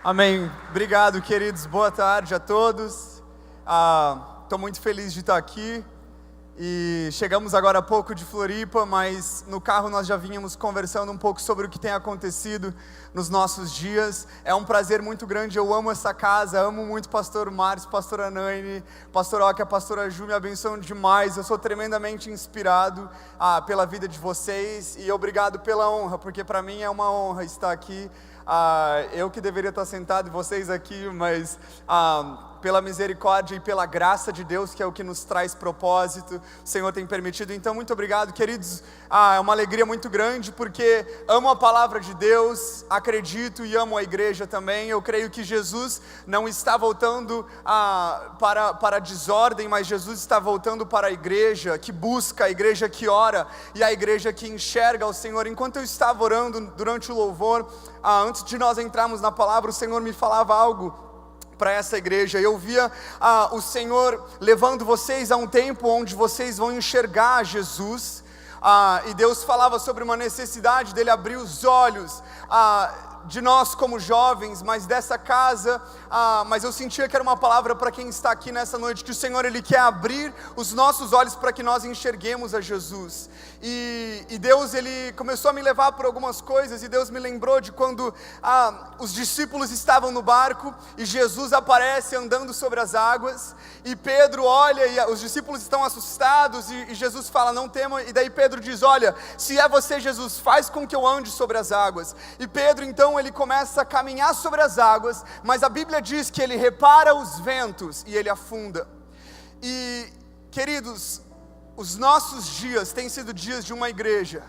Amém. Obrigado, queridos. Boa tarde a todos. Estou muito feliz de estar aqui. E chegamos agora há pouco de Floripa, mas no carro nós já vínhamos conversando um pouco sobre o que tem acontecido nos nossos dias. É um prazer muito grande, eu amo essa casa, amo muito o pastor Márcio, pastora Naine, pastor Oca, pastora Ju, me abençoam demais. Eu sou tremendamente inspirado pela vida de vocês e obrigado pela honra, porque para mim é uma honra estar aqui. Eu que deveria estar sentado e vocês aqui, mas pela misericórdia e pela graça de Deus, que é o que nos traz propósito, o Senhor tem permitido. Então muito obrigado, queridos. É uma alegria muito grande, porque amo a palavra de Deus, acredito e amo a igreja também. Eu creio que Jesus não está voltando para a desordem, mas Jesus está voltando para a igreja que busca, a igreja que ora e a igreja que enxerga o Senhor. Enquanto eu estava orando durante o louvor, antes de nós entrarmos na palavra, o Senhor me falava algo para essa igreja. Eu via o Senhor levando vocês a um tempo onde vocês vão enxergar Jesus, e Deus falava sobre uma necessidade dele abrir os olhos de nós como jovens, mas dessa casa, mas eu sentia que era uma palavra para quem está aqui nessa noite, que o Senhor Ele quer abrir os nossos olhos para que nós enxerguemos a Jesus, e Deus Ele começou a me levar por algumas coisas, e Deus me lembrou de quando os discípulos estavam no barco, e Jesus aparece andando sobre as águas, e Pedro olha, e os discípulos estão assustados, e Jesus fala, não tema, e daí Pedro diz, olha, se é você Jesus, faz com que eu ande sobre as águas, e Pedro então ele começa a caminhar sobre as águas, mas a Bíblia diz que ele repara os ventos e ele afunda. E queridos, os nossos dias têm sido dias de uma igreja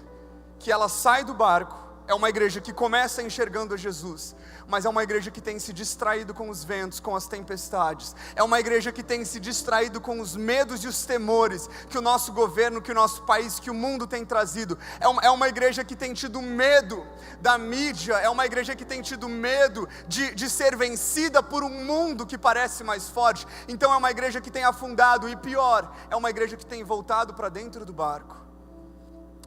que ela sai do barco, é uma igreja que começa enxergando a Jesus, mas é uma igreja que tem se distraído com os ventos, com as tempestades, é uma igreja que tem se distraído com os medos e os temores que o nosso governo, que o nosso país, que o mundo tem trazido, é uma igreja que tem tido medo da mídia, é uma igreja que tem tido medo de ser vencida por um mundo que parece mais forte. Então é uma igreja que tem afundado, e pior, é uma igreja que tem voltado para dentro do barco.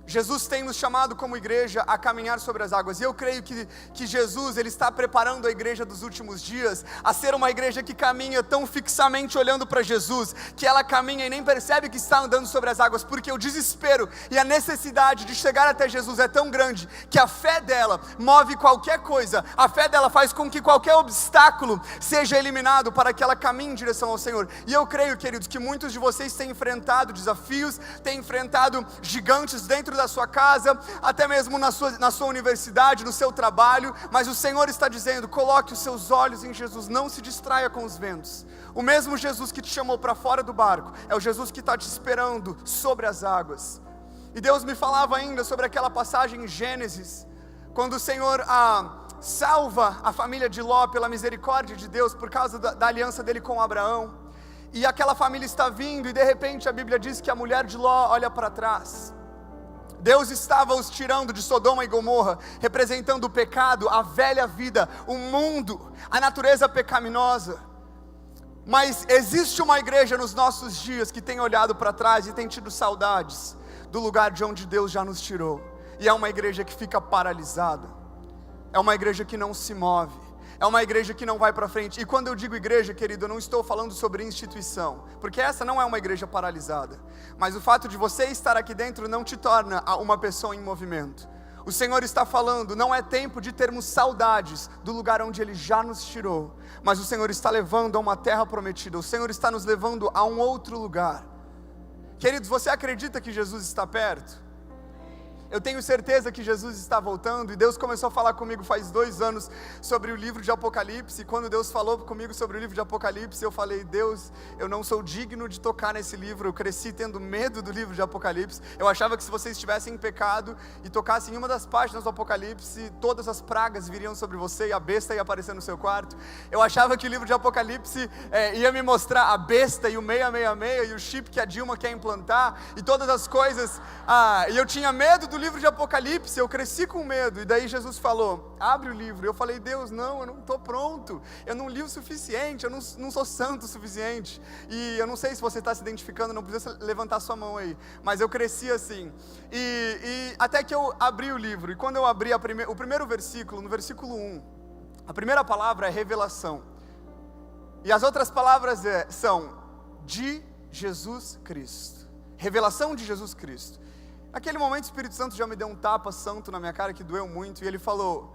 Jesus tem nos chamado como igreja a caminhar sobre as águas, e eu creio que Jesus Ele está preparando a igreja dos últimos dias a ser uma igreja que caminha tão fixamente olhando para Jesus, que ela caminha e nem percebe que está andando sobre as águas, porque o desespero e a necessidade de chegar até Jesus é tão grande, que a fé dela move qualquer coisa, a fé dela faz com que qualquer obstáculo seja eliminado para que ela caminhe em direção ao Senhor. E eu creio, queridos, que muitos de vocês têm enfrentado desafios, têm enfrentado gigantes dentro da sua casa, até mesmo na sua universidade, no seu trabalho, mas o Senhor está dizendo, coloque os seus olhos em Jesus, não se distraia com os ventos. O mesmo Jesus que te chamou para fora do barco, é o Jesus que está te esperando sobre as águas. E Deus me falava ainda sobre aquela passagem em Gênesis, quando o Senhor salva a família de Ló pela misericórdia de Deus, por causa da aliança dele com Abraão, e aquela família está vindo, e de repente a Bíblia diz que a mulher de Ló olha para trás. Deus estava os tirando de Sodoma e Gomorra, representando o pecado, a velha vida, o mundo, a natureza pecaminosa. Mas existe uma igreja nos nossos dias que tem olhado para trás e tem tido saudades do lugar de onde Deus já nos tirou. E é uma igreja que fica paralisada, é uma igreja que não se move, é uma igreja que não vai para frente. E quando eu digo igreja, querido, eu não estou falando sobre instituição, porque essa não é uma igreja paralisada. Mas o fato de você estar aqui dentro não te torna uma pessoa em movimento. O Senhor está falando, não é tempo de termos saudades do lugar onde Ele já nos tirou, mas o Senhor está levando a uma terra prometida, o Senhor está nos levando a um outro lugar. Queridos, você acredita que Jesus está perto? Eu tenho certeza que Jesus está voltando, e Deus começou a falar comigo faz 2 anos sobre o livro de Apocalipse, e quando Deus falou comigo sobre o livro de Apocalipse, eu falei, Deus, eu não sou digno de tocar nesse livro, eu cresci tendo medo do livro de Apocalipse, eu achava que se vocês estivessem em pecado, e tocassem em uma das páginas do Apocalipse, todas as pragas viriam sobre você, e a besta ia aparecer no seu quarto. Eu achava que o livro de Apocalipse ia me mostrar a besta, e o 666, e o chip que a Dilma quer implantar, e todas as coisas, e eu tinha medo do livro de Apocalipse, eu cresci com medo, e daí Jesus falou, abre o livro. Eu falei, Deus, não, eu não estou pronto, eu não li o suficiente, eu não sou santo o suficiente, e eu não sei se você está se identificando, não precisa levantar sua mão aí, mas eu cresci assim, e até que eu abri o livro, e quando eu abri o primeiro versículo, no versículo 1, A primeira palavra é revelação. E as outras palavras são de Jesus Cristo. Revelação de Jesus Cristo. Naquele momento o Espírito Santo já me deu um tapa santo na minha cara que doeu muito. E ele falou: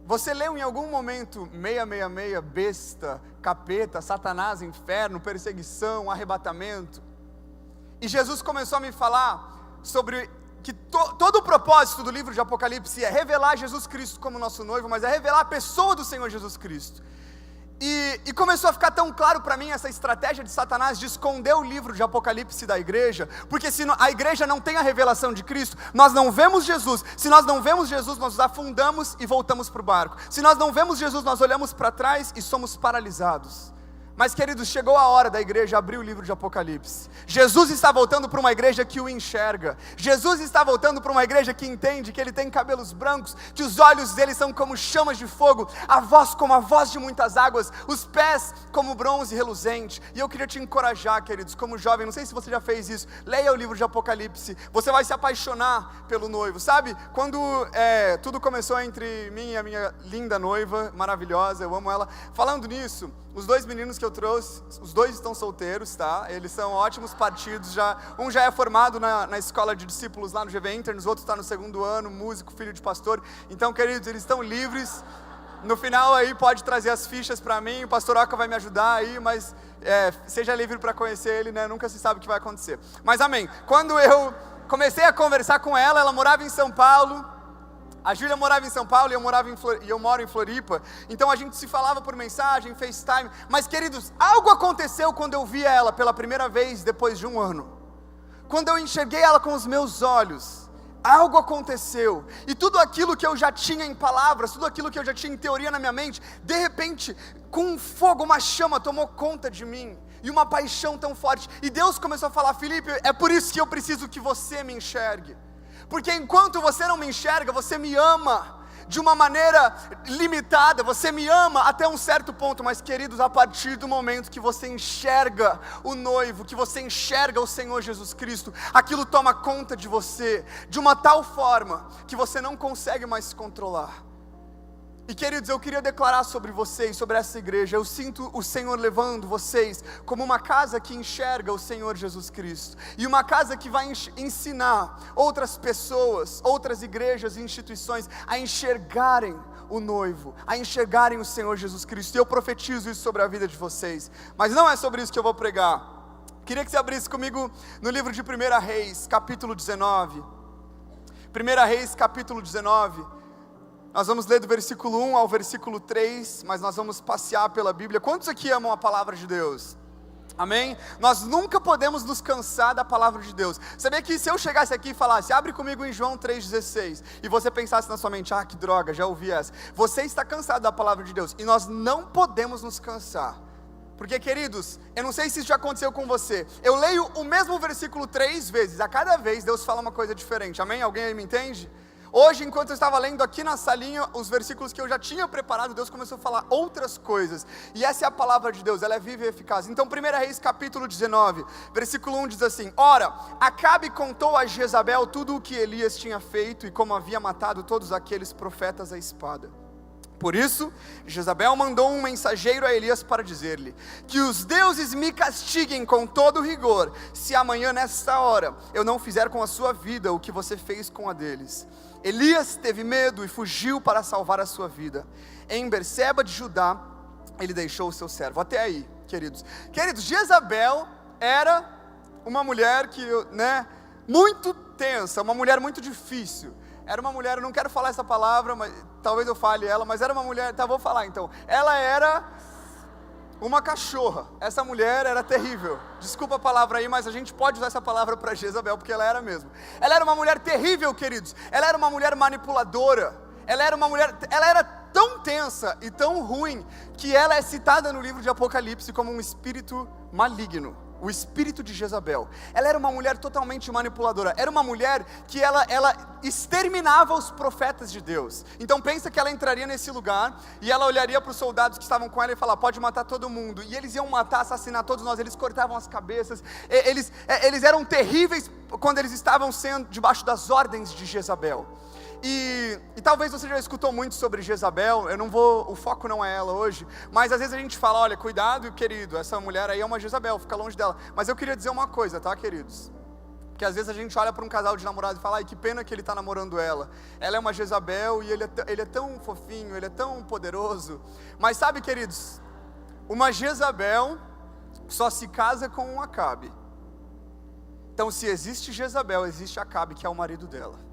você leu em algum momento 666, besta, capeta, Satanás, inferno, perseguição, arrebatamento? E Jesus começou a me falar sobre que todo o propósito do livro de Apocalipse é revelar Jesus Cristo como nosso noivo, mas é revelar a pessoa do Senhor Jesus Cristo. E começou a ficar tão claro para mim essa estratégia de Satanás de esconder o livro de Apocalipse da igreja, porque se a igreja não tem a revelação de Cristo, nós não vemos Jesus. Se nós não vemos Jesus, nós afundamos e voltamos para o barco. Se nós não vemos Jesus, nós olhamos para trás e somos paralisados. Mas queridos, chegou a hora da igreja abrir o livro de Apocalipse. Jesus está voltando para uma igreja que o enxerga. Jesus está voltando para uma igreja que entende que ele tem cabelos brancos, que os olhos dele são como chamas de fogo, a voz como a voz de muitas águas, os pés como bronze reluzente. E eu queria te encorajar, queridos, como jovem, não sei se você já fez isso, leia o livro de Apocalipse, você vai se apaixonar pelo noivo. Sabe, quando tudo começou entre mim e a minha linda noiva, maravilhosa, eu amo ela. Falando nisso, os dois meninos que eu trouxe, os dois estão solteiros, tá? Eles são ótimos partidos, um já é formado na escola de discípulos lá no GV Internos, o outro está no 2º ano, músico, filho de pastor. Então, queridos, eles estão livres. No final aí pode trazer as fichas para mim, o pastor Oca vai me ajudar aí, mas seja livre para conhecer ele, né? Nunca se sabe o que vai acontecer. Mas amém. Quando eu comecei a conversar com ela morava em São Paulo. A Júlia morava em São Paulo e eu moro em Floripa. Então a gente se falava por mensagem, FaceTime. Mas queridos, algo aconteceu quando eu vi ela pela primeira vez depois de um ano. Quando eu enxerguei ela com os meus olhos, algo aconteceu. E tudo aquilo que eu já tinha em palavras, tudo aquilo que eu já tinha em teoria na minha mente, de repente, com um fogo, uma chama tomou conta de mim. E uma paixão tão forte. E Deus começou a falar: Felipe, é por isso que eu preciso que você me enxergue. Porque enquanto você não me enxerga, você me ama de uma maneira limitada, você me ama até um certo ponto, mas queridos, a partir do momento que você enxerga o noivo, que você enxerga o Senhor Jesus Cristo, aquilo toma conta de você, de uma tal forma, que você não consegue mais se controlar. E queridos, eu queria declarar sobre vocês, sobre essa igreja, eu sinto o Senhor levando vocês como uma casa que enxerga o Senhor Jesus Cristo, e uma casa que vai ensinar outras pessoas, outras igrejas e instituições a enxergarem o noivo, a enxergarem o Senhor Jesus Cristo. E eu profetizo isso sobre a vida de vocês, mas não é sobre isso que eu vou pregar. Queria que você abrisse comigo no livro de 1 Reis, capítulo 19. 1 Reis, capítulo 19. Nós vamos ler do versículo 1 ao versículo 3, mas nós vamos passear pela Bíblia. Quantos aqui amam a palavra de Deus? Amém? Nós nunca podemos nos cansar da palavra de Deus. Sabia que se eu chegasse aqui e falasse: abre comigo em João 3,16, e você pensasse na sua mente: que droga, já ouvi essa. Você está cansado da palavra de Deus, e nós não podemos nos cansar. Porque, queridos, eu não sei se isso já aconteceu com você, eu leio o mesmo versículo 3 vezes, a cada vez Deus fala uma coisa diferente. Amém? Alguém aí me entende? Hoje, enquanto eu estava lendo aqui na salinha os versículos que eu já tinha preparado, Deus começou a falar outras coisas. E essa é a palavra de Deus, ela é viva e eficaz. Então 1 Reis capítulo 19, versículo 1 diz assim: Ora, Acabe contou a Jezabel tudo o que Elias tinha feito e como havia matado todos aqueles profetas à espada. Por isso, Jezabel mandou um mensageiro a Elias para dizer-lhe: que os deuses me castiguem com todo rigor, se amanhã nesta hora eu não fizer com a sua vida o que você fez com a deles. Elias teve medo e fugiu para salvar a sua vida. Em Berseba de Judá, ele deixou o seu servo. Até aí, queridos. Queridos, Jezabel era uma mulher que, muito tensa, uma mulher muito difícil. Era uma mulher, eu não quero falar essa palavra, mas talvez eu fale ela, mas era uma mulher, vou falar então. Ela era uma cachorra. Essa mulher era terrível. Desculpa a palavra aí, mas a gente pode usar essa palavra para Jezabel, porque ela era mesmo. Ela era uma mulher terrível, queridos. Ela era uma mulher manipuladora. Ela era tão tensa e tão ruim, que ela é citada no livro de Apocalipse como um espírito maligno. O espírito de Jezabel. Ela era uma mulher totalmente manipuladora. Era uma mulher que ela exterminava os profetas de Deus. Então pensa que ela entraria nesse lugar e ela olharia para os soldados que estavam com ela e falar: pode matar todo mundo. E eles iam matar, assassinar todos nós. Eles cortavam as cabeças. Eles eram terríveis quando eles estavam sendo debaixo das ordens de Jezabel. E talvez você já escutou muito sobre Jezabel, o foco não é ela hoje, mas às vezes a gente fala, olha, cuidado querido, essa mulher aí é uma Jezabel, fica longe dela. Mas eu queria dizer uma coisa, tá queridos? Que às vezes a gente olha para um casal de namorado e fala, ai que pena que ele está namorando ela. Ela é uma Jezabel e ele é tão fofinho, ele é tão poderoso. Mas sabe queridos, uma Jezabel só se casa com um Acabe. Então se existe Jezabel, existe Acabe, que é o marido dela.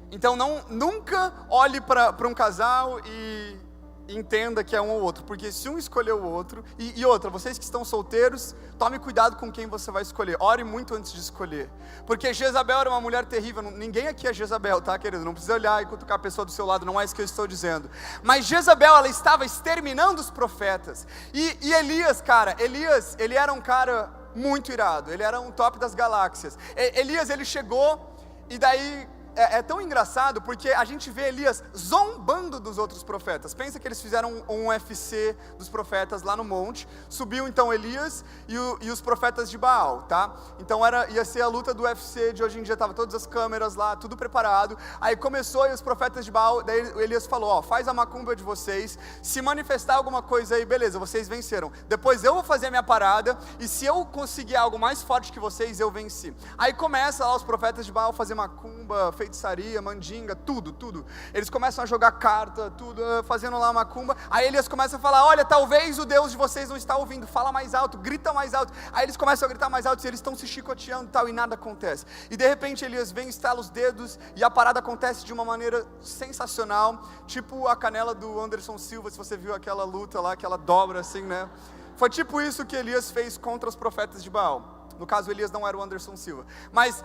Então nunca olhe para um casal e entenda que é um ou outro, porque se um escolheu o outro, e outra, vocês que estão solteiros, tome cuidado com quem você vai escolher, ore muito antes de escolher, porque Jezabel era uma mulher terrível, ninguém aqui é Jezabel, tá querido, não precisa olhar e cutucar a pessoa do seu lado, não é isso que eu estou dizendo, mas Jezabel, ela estava exterminando os profetas, e Elias, cara, ele era um cara muito irado, ele era um top das galáxias, Elias, ele chegou, e daí, é tão engraçado porque a gente vê Elias zombando dos outros profetas. Pensa que eles fizeram um UFC dos profetas lá no monte. Subiu então Elias e os profetas de Baal, tá? Então ia ser a luta do UFC de hoje em dia, tava todas as câmeras lá, tudo preparado. Aí começou e os profetas de Baal, daí Elias falou, ó, faz a macumba de vocês, se manifestar alguma coisa aí, beleza, vocês venceram. Depois eu vou fazer a minha parada e se eu conseguir algo mais forte que vocês, eu venci. Aí começa lá os profetas de Baal fazer macumba, feitiçaria, mandinga, tudo. Eles começam a jogar carta, tudo, fazendo lá macumba. Aí Elias começa a falar, olha, talvez o Deus de vocês não está ouvindo, fala mais alto, grita mais alto. Aí eles começam a gritar mais alto e eles estão se chicoteando e tal, e nada acontece. E de repente Elias vem, estala os dedos e a parada acontece de uma maneira sensacional, tipo a canela do Anderson Silva, se você viu aquela luta lá, aquela dobra assim, né? Foi tipo isso que Elias fez contra os profetas de Baal. No caso, Elias não era o Anderson Silva. Mas,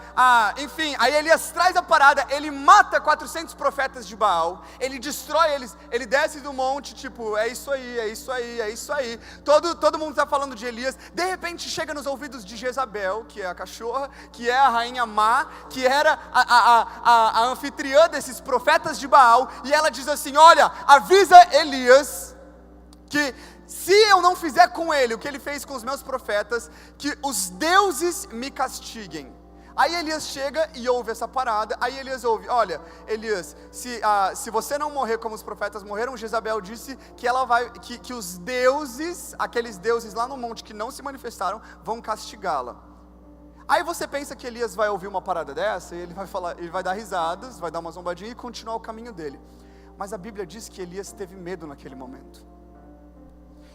enfim, aí Elias traz a parada, ele mata 400 profetas de Baal, ele destrói eles, ele desce do monte, tipo, é isso aí. Todo mundo está falando de Elias. De repente chega nos ouvidos de Jezabel, que é a cachorra, que é a rainha má, que era a anfitriã desses profetas de Baal, e ela diz assim, olha, avisa Elias, que se eu não fizer com ele o que ele fez com os meus profetas, que os deuses me castiguem. Aí Elias chega e ouve essa parada, aí Elias ouve, olha, Elias, se você não morrer como os profetas morreram, Jezabel disse que ela vai, que os deuses, aqueles deuses lá no monte que não se manifestaram, vão castigá-la. Aí você pensa que Elias vai ouvir uma parada dessa, e ele vai falar, ele vai dar risadas, vai dar uma zombadinha e continuar o caminho dele. Mas a Bíblia diz que Elias teve medo naquele momento.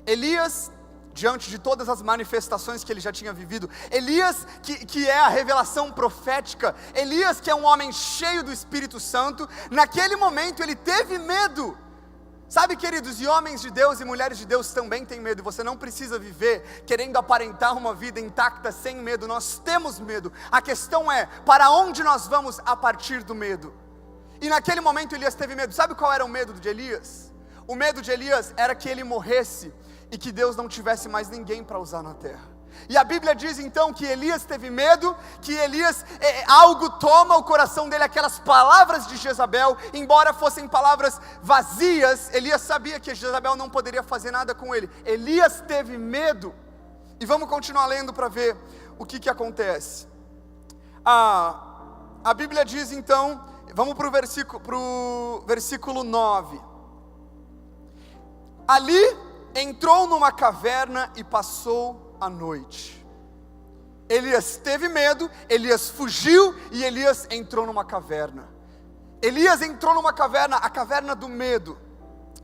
Elias, diante de todas as manifestações que ele já tinha vivido, Elias, que é a revelação profética, Elias, que é um homem cheio do Espírito Santo, naquele momento ele teve medo. Sabe, queridos, e homens de Deus e mulheres de Deus também têm medo. Você não precisa viver querendo aparentar uma vida intacta sem medo. Nós temos medo. A questão é, para onde nós vamos a partir do medo? E naquele momento Elias teve medo. Sabe qual era o medo de Elias? O medo de Elias era que ele morresse e que Deus não tivesse mais ninguém para usar na terra. E a Bíblia diz então que Elias teve medo, que Elias, algo toma o coração dele, aquelas palavras de Jezabel, embora fossem palavras vazias, Elias sabia que Jezabel não poderia fazer nada com ele. Elias teve medo. E vamos continuar lendo para ver o que acontece. A Bíblia diz então, vamos para o versículo 9. Ali entrou numa caverna e passou a noite. Elias teve medo, Elias fugiu e Elias entrou numa caverna. Elias entrou numa caverna, a caverna do medo.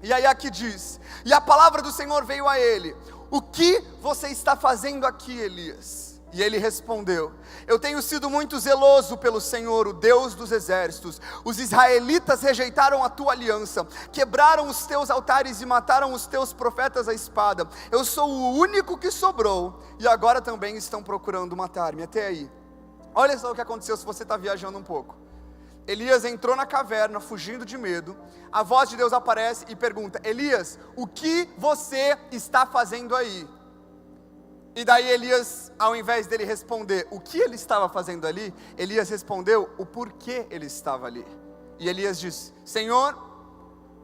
E aí aqui diz, e a palavra do Senhor veio a ele, o que você está fazendo aqui, Elias? E ele respondeu, eu tenho sido muito zeloso pelo Senhor, o Deus dos exércitos. Os israelitas rejeitaram a tua aliança, quebraram os teus altares e mataram os teus profetas à espada. Eu sou o único que sobrou e agora também estão procurando matar-me. Até aí, olha só o que aconteceu se você está viajando um pouco. Elias entrou na caverna fugindo de medo, a voz de Deus aparece e pergunta, Elias, o que você está fazendo aí? E daí Elias, ao invés dele responder o que ele estava fazendo ali, Elias respondeu o porquê ele estava ali. E Elias diz, Senhor,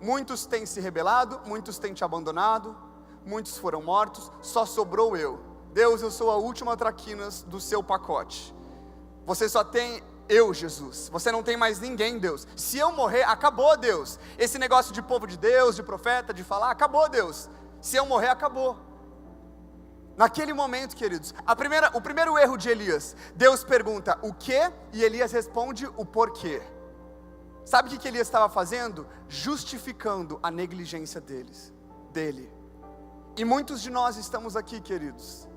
muitos têm se rebelado, muitos têm te abandonado, muitos foram mortos, só sobrou eu. Deus, eu sou a última traquinas do seu pacote. Você só tem Eu, Jesus. Você não tem mais ninguém, Deus. Se eu morrer, acabou, Deus. Esse negócio de povo de Deus, de profeta, de falar, acabou, Deus. Se eu morrer, acabou. Naquele momento, queridos, o primeiro erro de Elias, Deus pergunta o quê? E Elias responde o porquê. Sabe o que Elias estava fazendo? Justificando a negligência dele. E muitos de nós estamos aqui, queridos.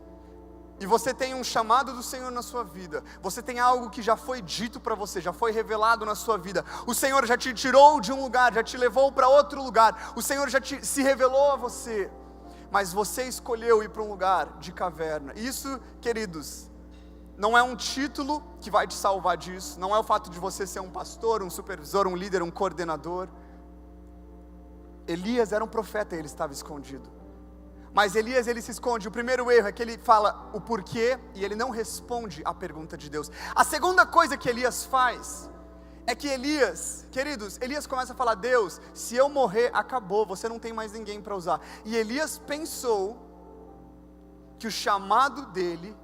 E você tem um chamado do Senhor na sua vida. Você tem algo que já foi dito para você, já foi revelado na sua vida. O Senhor já te tirou de um lugar, já te levou para outro lugar. O Senhor já se revelou a você. Mas você escolheu ir para um lugar de caverna. Isso, queridos, não é um título que vai te salvar disso. Não é o fato de você ser um pastor, um supervisor, um líder, um coordenador. Elias era um profeta e ele estava escondido. Mas Elias, ele se esconde. O primeiro erro é que ele fala o porquê e ele não responde à pergunta de Deus. A segunda coisa que Elias faz é que Elias começa a falar: Deus, se eu morrer, acabou, você não tem mais ninguém para usar. E Elias pensou que o chamado dele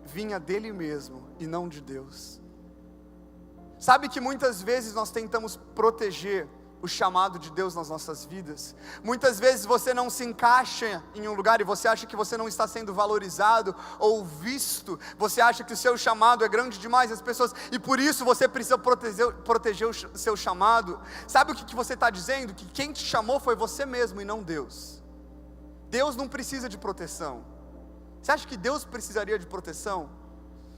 vinha dele mesmo e não de Deus. Sabe que muitas vezes nós tentamos proteger o chamado de Deus nas nossas vidas. Muitas vezes você não se encaixa em um lugar e você acha que você não está sendo valorizado ou visto. Você acha que o seu chamado é grande demais, as pessoas, e por isso você precisa proteger o seu chamado. Sabe o que você está dizendo? Que quem te chamou foi você mesmo e não Deus. Deus não precisa de proteção. Você acha que Deus precisaria de proteção?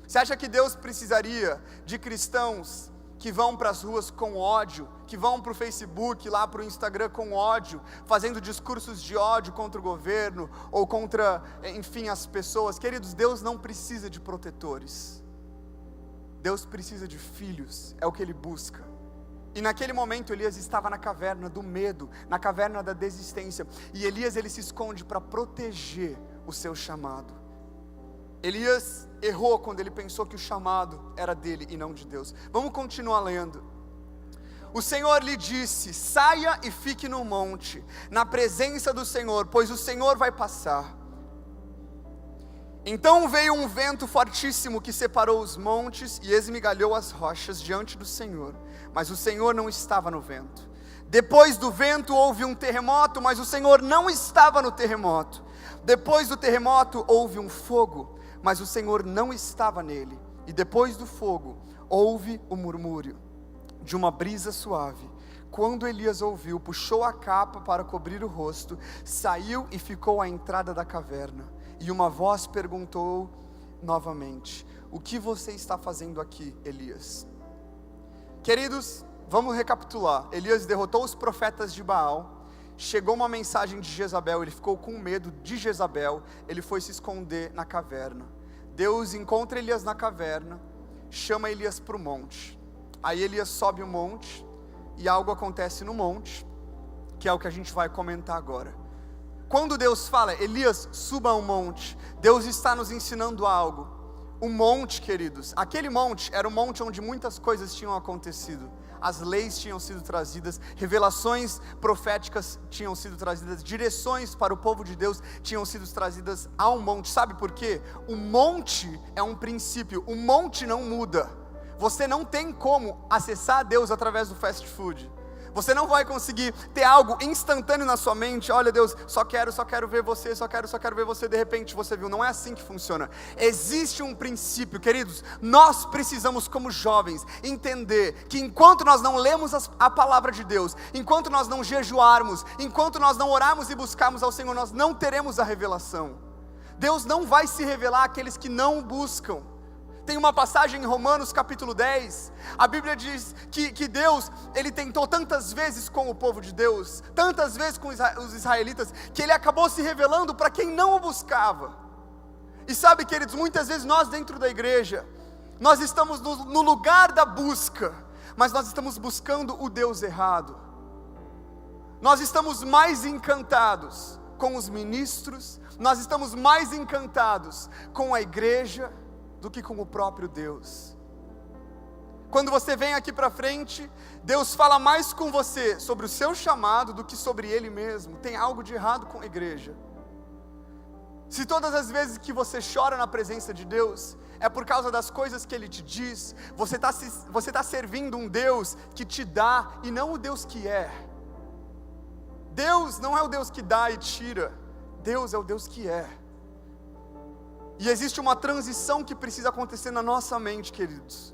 Você acha que Deus precisaria de cristãos que vão para as ruas com ódio, que vão para o Facebook, lá para o Instagram com ódio, fazendo discursos de ódio contra o governo, ou contra, enfim, as pessoas? Queridos, Deus não precisa de protetores. Deus precisa de filhos, é o que Ele busca. E naquele momento Elias estava na caverna do medo, na caverna da desistência, e Elias, ele se esconde para proteger o seu chamado. Elias errou quando ele pensou que o chamado era dele e não de Deus. Vamos continuar lendo. O Senhor lhe disse: saia e fique no monte, na presença do Senhor, pois o Senhor vai passar. Então veio um vento fortíssimo que separou os montes e esmigalhou as rochas diante do Senhor, mas o Senhor não estava no vento. Depois do vento houve um terremoto, mas o Senhor não estava no terremoto. Depois do terremoto houve um fogo, mas o Senhor não estava nele. E depois do fogo houve o murmúrio de uma brisa suave. Quando Elias ouviu, puxou a capa para cobrir o rosto, saiu e ficou à entrada da caverna. E uma voz perguntou novamente: o que você está fazendo aqui, Elias? Queridos, vamos recapitular. Elias derrotou os profetas de Baal. Chegou uma mensagem de Jezabel, ele ficou com medo de Jezabel, ele foi se esconder na caverna. Deus encontra Elias na caverna, chama Elias para o monte. Aí Elias sobe o monte, e algo acontece no monte, que é o que a gente vai comentar agora. Quando Deus fala: Elias, suba ao monte, Deus está nos ensinando algo. O monte, queridos, aquele monte era um monte onde muitas coisas tinham acontecido. As leis tinham sido trazidas, revelações proféticas tinham sido trazidas, direções para o povo de Deus tinham sido trazidas ao monte. Sabe por quê? O monte é um princípio, o monte não muda. Você não tem como acessar a Deus através do fast food. Você não vai conseguir ter algo instantâneo na sua mente. Olha, Deus, só quero ver você, só quero ver você. De repente você viu. Não é assim que funciona. Existe um princípio, queridos. Nós precisamos, como jovens, entender que enquanto nós não lemos a palavra de Deus, enquanto nós não jejuarmos, enquanto nós não orarmos e buscarmos ao Senhor, nós não teremos a revelação. Deus não vai se revelar àqueles que não o buscam. Tem uma passagem em Romanos capítulo 10, a Bíblia diz que Deus, Ele tentou tantas vezes com o povo de Deus, tantas vezes com os israelitas, que Ele acabou se revelando para quem não o buscava. E sabe, queridos, muitas vezes nós dentro da igreja, nós estamos no lugar da busca, mas nós estamos buscando o Deus errado. Nós estamos mais encantados com os ministros, nós estamos mais encantados com a igreja do que com o próprio Deus. Quando você vem aqui para frente, Deus fala mais com você sobre o seu chamado do que sobre Ele mesmo. Tem algo de errado com a igreja. Se todas as vezes que você chora na presença de Deus, é por causa das coisas que Ele te diz, você tá servindo um Deus que te dá e não o Deus que é. Deus não é o Deus que dá e tira, Deus é o Deus que é. E existe uma transição que precisa acontecer na nossa mente, queridos.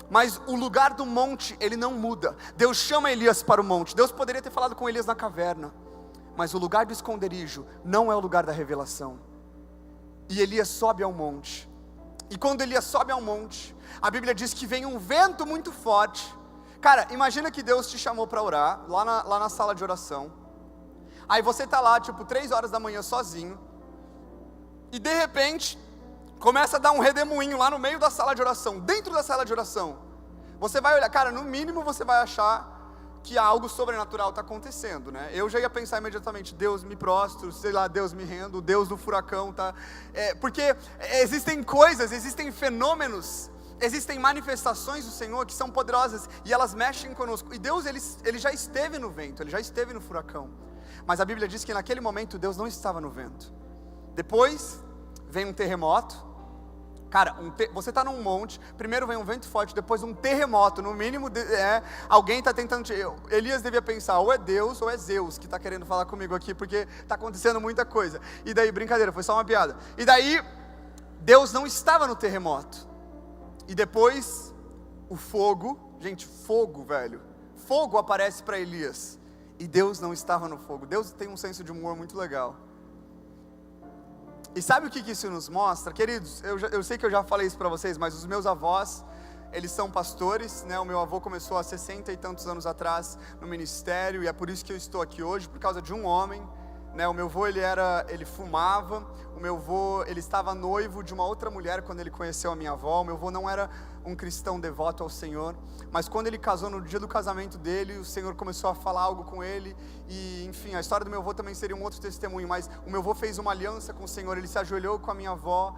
Mas o lugar do monte, ele não muda. Deus chama Elias para o monte. Deus poderia ter falado com Elias na caverna, mas o lugar do esconderijo não é o lugar da revelação. E Elias sobe ao monte. E quando Elias sobe ao monte, a Bíblia diz que vem um vento muito forte. Cara, imagina que Deus te chamou para orar, lá na sala de oração. Aí você tá lá, 3 horas da manhã sozinho. E de repente, começa a dar um redemoinho lá no meio da sala de oração, dentro da sala de oração. Você vai olhar, cara, no mínimo você vai achar que algo sobrenatural está acontecendo, né? Eu já ia pensar imediatamente, Deus me prostro, sei lá, Deus me rendo, Deus do furacão, tá? Porque existem coisas, existem fenômenos, existem manifestações do Senhor que são poderosas e elas mexem conosco. E Deus, ele já esteve no vento, ele já esteve no furacão. Mas a Bíblia diz que naquele momento Deus não estava no vento. Depois vem um terremoto. Cara, você está num monte, primeiro vem um vento forte, depois um terremoto, no mínimo, alguém está tentando, Elias devia pensar, ou é Deus ou é Zeus que está querendo falar comigo aqui, porque está acontecendo muita coisa. E daí, brincadeira, foi só uma piada. E daí, Deus não estava no terremoto. E depois, o fogo, gente, fogo, velho, fogo aparece para Elias, e Deus não estava no fogo. Deus tem um senso de humor muito legal. E sabe o que isso nos mostra? Queridos, eu sei que eu já falei isso para vocês, mas os meus avós, eles são pastores, né? O meu avô começou há 60 e tantos anos atrás no ministério, e é por isso que eu estou aqui hoje, por causa de um homem, né? O meu avô, ele fumava, o meu avô, ele estava noivo de uma outra mulher quando ele conheceu a minha avó. O meu avô não era um cristão devoto ao Senhor, mas quando ele casou, no dia do casamento dele, o Senhor começou a falar algo com ele, e enfim, a história do meu avô também seria um outro testemunho, mas o meu avô fez uma aliança com o Senhor, ele se ajoelhou com a minha avó,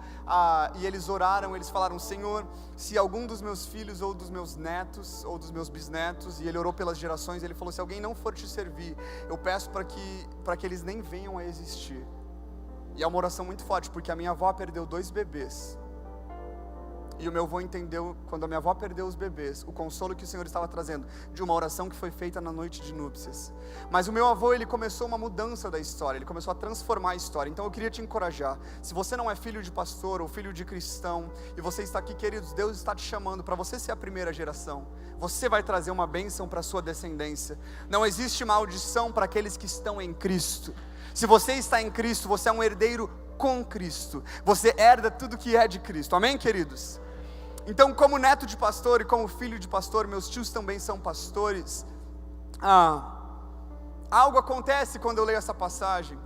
e eles oraram, eles falaram, Senhor, se algum dos meus filhos, ou dos meus netos, ou dos meus bisnetos, e ele orou pelas gerações, ele falou, se alguém não for te servir, eu peço para que eles nem venham a existir. E é uma oração muito forte, porque a minha avó perdeu 2 bebês, e o meu avô entendeu, quando a minha avó perdeu os bebês, o consolo que o Senhor estava trazendo, de uma oração que foi feita na noite de núpcias. Mas o meu avô, ele começou uma mudança da história, ele começou a transformar a história. Então eu queria te encorajar, se você não é filho de pastor, ou filho de cristão, e você está aqui, queridos, Deus está te chamando para você ser a primeira geração. Você vai trazer uma bênção para a sua descendência. Não existe maldição para aqueles que estão em Cristo. Se você está em Cristo, você é um herdeiro com Cristo, você herda tudo que é de Cristo, amém, queridos? Então, como neto de pastor e como filho de pastor, meus tios também são pastores, algo acontece quando eu leio essa passagem,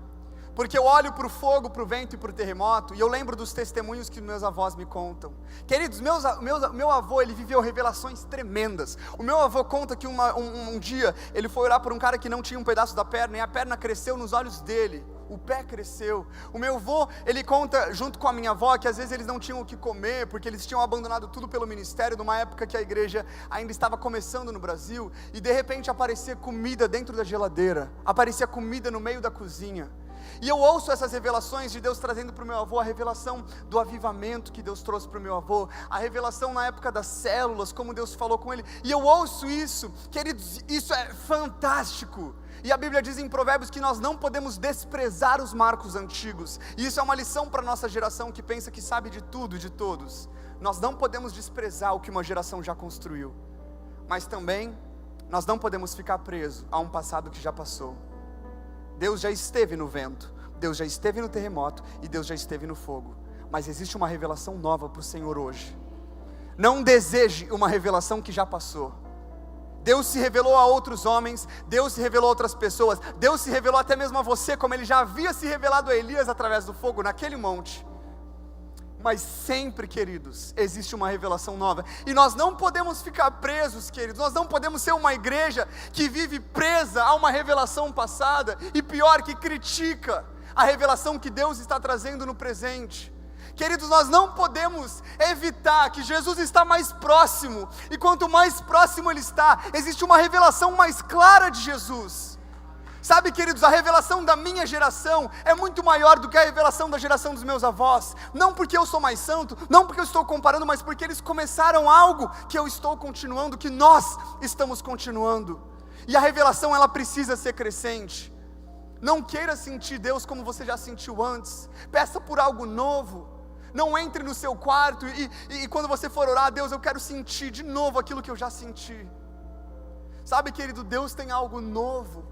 porque eu olho para o fogo, para o vento e para o terremoto, e eu lembro dos testemunhos que meus avós me contam. Queridos, meu avô, ele viveu revelações tremendas. O meu avô conta que um dia, ele foi orar por um cara que não tinha um pedaço da perna, e a perna cresceu nos olhos dele. O pé cresceu. O meu avô, ele conta, junto com a minha avó, que às vezes eles não tinham o que comer, porque eles tinham abandonado tudo pelo ministério, numa época que a igreja ainda estava começando no Brasil, e de repente aparecia comida dentro da geladeira, aparecia comida no meio da cozinha. E eu ouço essas revelações de Deus trazendo para o meu avô, a revelação do avivamento que Deus trouxe para o meu avô, a revelação na época das células, como Deus falou com ele, e eu ouço isso, queridos, isso é fantástico. E a Bíblia diz em Provérbios que nós não podemos desprezar os marcos antigos, e isso é uma lição para a nossa geração que pensa que sabe de tudo e de todos. Nós não podemos desprezar o que uma geração já construiu, mas também nós não podemos ficar presos a um passado que já passou. Deus já esteve no vento, Deus já esteve no terremoto e Deus já esteve no fogo, mas existe uma revelação nova para o Senhor hoje. Não deseje uma revelação que já passou. Deus se revelou a outros homens, Deus se revelou a outras pessoas, Deus se revelou até mesmo a você, como Ele já havia se revelado a Elias através do fogo naquele monte. Mas sempre, queridos, existe uma revelação nova, e nós não podemos ficar presos, queridos, nós não podemos ser uma igreja que vive presa a uma revelação passada, e pior, que critica a revelação que Deus está trazendo no presente. Queridos, nós não podemos evitar que Jesus está mais próximo, e quanto mais próximo Ele está, existe uma revelação mais clara de Jesus. Sabe, queridos, a revelação da minha geração é muito maior do que a revelação da geração dos meus avós. Não porque eu sou mais santo, não porque eu estou comparando, mas porque eles começaram algo que eu estou continuando, que nós estamos continuando. E a revelação, ela precisa ser crescente. Não queira sentir Deus como você já sentiu antes. Peça por algo novo. Não entre no seu quarto e quando você for orar, Deus, eu quero sentir de novo aquilo que eu já senti. Sabe, querido, Deus tem algo novo.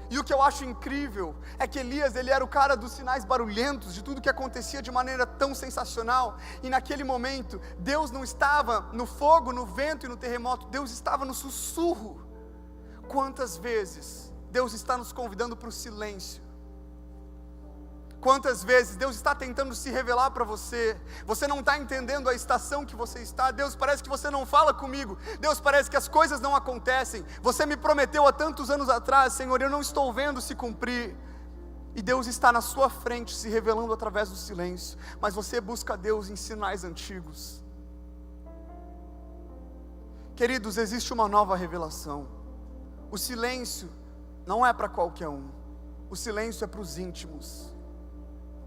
E o que eu acho incrível é que Elias, ele era o cara dos sinais barulhentos, de tudo que acontecia de maneira tão sensacional. E naquele momento, Deus não estava no fogo, no vento e no terremoto, Deus estava no sussurro. Quantas vezes Deus está nos convidando para o silêncio? Quantas vezes Deus está tentando se revelar para você? Você não está entendendo a estação que você está. Deus, parece que você não fala comigo. Deus, parece que as coisas não acontecem. Você me prometeu há tantos anos atrás, Senhor, eu não estou vendo se cumprir. E Deus está na sua frente, se revelando através do silêncio. Mas você busca Deus em sinais antigos. Queridos, existe uma nova revelação. O silêncio não é para qualquer um. O silêncio é para os íntimos.